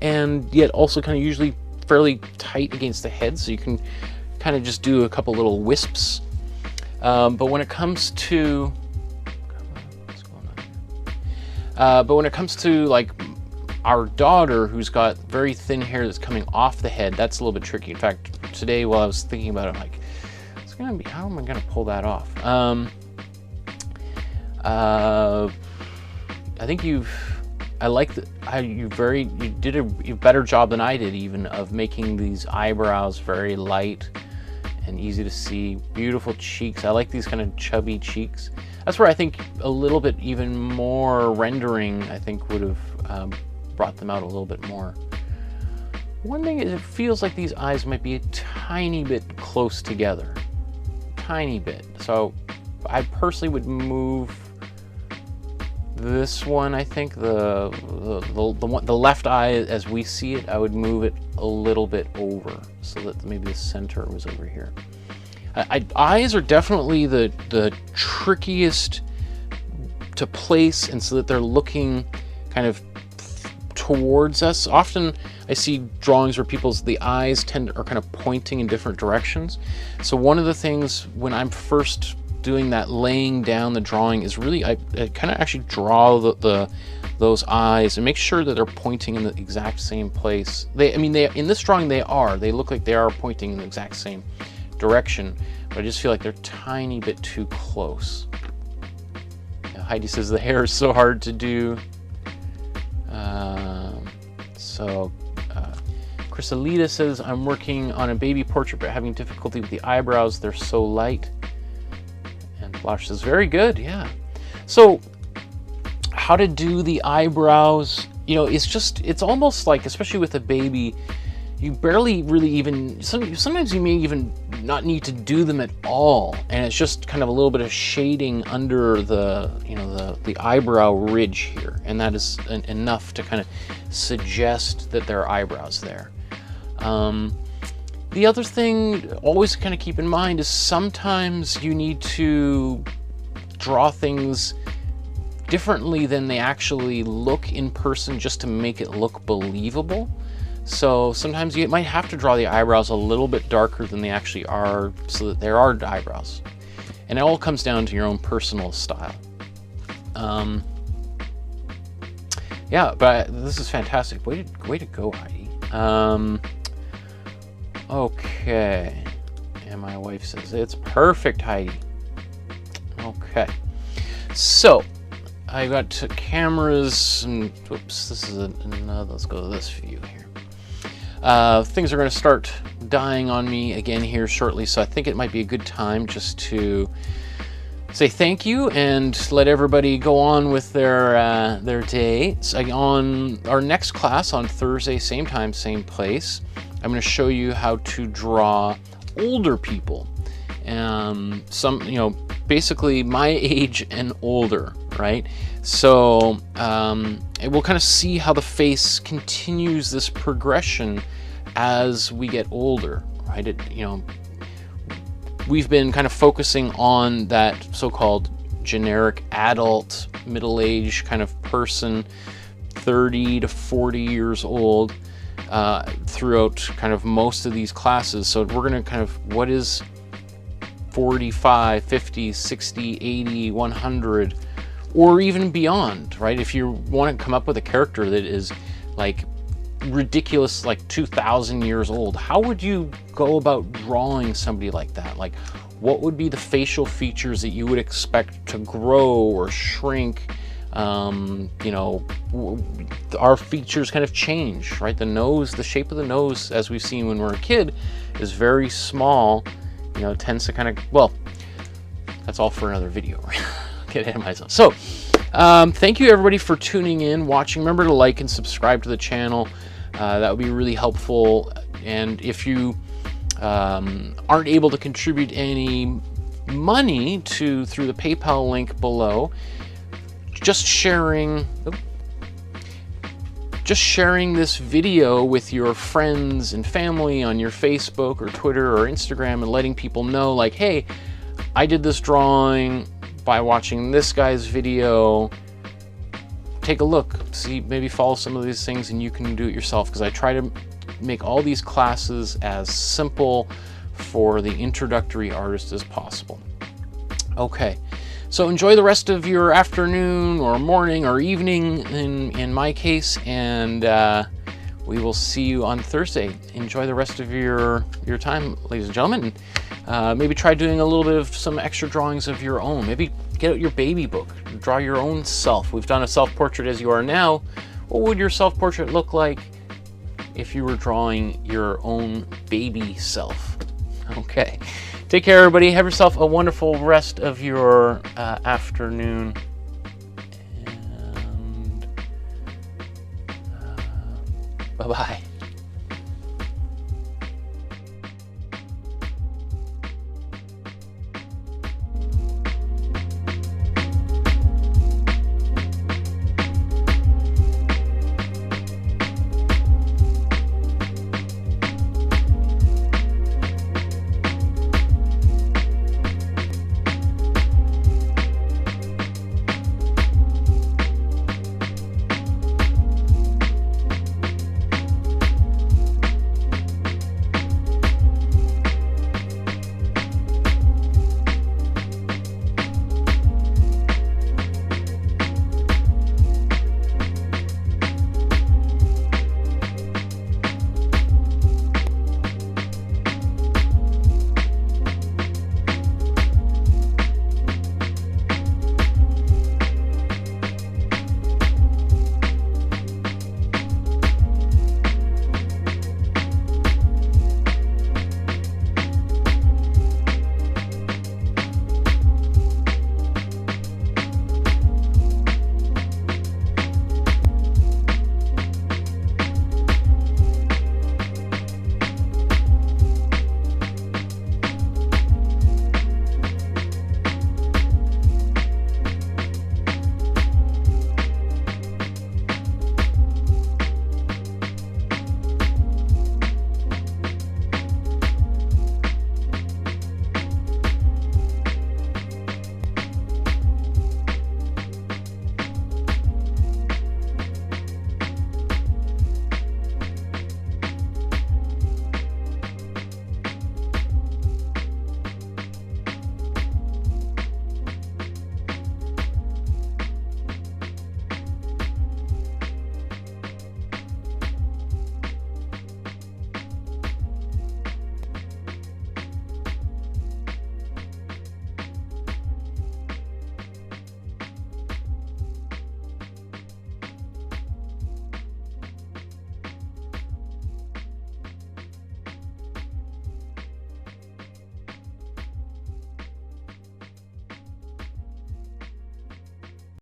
and yet also kind of usually fairly tight against the head, so you can kind of just do a couple little wisps. But when it comes to like our daughter, who's got very thin hair that's coming off the head, that's a little bit tricky. In fact, today while I was thinking about it, I'm like, it's gonna be, how am I gonna pull that off? I think you did a better job than I did even of making these eyebrows very light and easy to see. Beautiful cheeks. I like these kind of chubby cheeks. That's where I think a little bit even more rendering, I think, would have brought them out a little bit more. One thing is, it feels like these eyes might be a tiny bit close together. Tiny bit. So I personally would move this one, I think, the left eye as we see it, I would move it a little bit over so that maybe the center was over here. Eyes are definitely the trickiest to place, and so that they're looking kind of towards us. Often I see drawings where the eyes are kind of pointing in different directions. So one of the things when I'm first doing that, laying down the drawing, is really I kind of actually draw those eyes and make sure that they're pointing in the exact same place. They in this drawing they look like they are pointing in the exact same direction, but I just feel like they're a tiny bit too close. Heidi says the hair is so hard to do. Chrysalida says, I'm working on a baby portrait but having difficulty with the eyebrows, they're so light. Blanche says, very good, yeah. So how to do the eyebrows, it's almost like, especially with a baby, you barely really even, sometimes you may even not need to do them at all, and it's just kind of a little bit of shading under the eyebrow ridge here, and that is enough to kind of suggest that there are eyebrows there. The other thing always kind of keep in mind is sometimes you need to draw things differently than they actually look in person just to make it look believable. So sometimes you might have to draw the eyebrows a little bit darker than they actually are so that there are eyebrows. And it all comes down to your own personal style. Yeah, but this is fantastic. Way to go, Heidi. Okay, and my wife says it's perfect, Heidi. Okay, so I got cameras, and oops, this is let's go to this view here. Things are going to start dying on me again here shortly, so I think it might be a good time just to say thank you and let everybody go on with their day. So on our next class on Thursday, same time, same place, I'm going to show you how to draw older people. Basically my age and older, right? So we'll kind of see how the face continues this progression as we get older, right? We've been kind of focusing on that so-called generic adult, middle-aged kind of person, 30 to 40 years old, throughout kind of most of these classes. So we're going to kind of, what is 45, 50, 60, 80, 100, or even beyond, right? If you want to come up with a character that is like ridiculous, like 2,000 years old, how would you go about drawing somebody like that? Like, what would be the facial features that you would expect to grow or shrink? Our features kind of change, right? The nose, the shape of the nose, as we've seen when we're a kid, is very small. It tends to kind of, well, that's all for another video, right? Get ahead of myself. So, thank you everybody for tuning in, watching. Remember to like and subscribe to the channel. That would be really helpful. And if you aren't able to contribute any money through the PayPal link below, just sharing this video with your friends and family on your Facebook or Twitter or Instagram, and letting people know, like, hey, I did this drawing, by watching this guy's video, take a look, see, maybe follow some of these things, and you can do it yourself, because I try to make all these classes as simple for the introductory artist as possible. Okay, so enjoy the rest of your afternoon or morning or evening in my case, and we will see you on Thursday. Enjoy the rest of your time, ladies and gentlemen. Maybe try doing a little bit of some extra drawings of your own. Maybe get out your baby book, draw your own self. We've done a self-portrait as you are now. What would your self-portrait look like if you were drawing your own baby self? Okay, take care, everybody. Have yourself a wonderful rest of your afternoon. And bye-bye.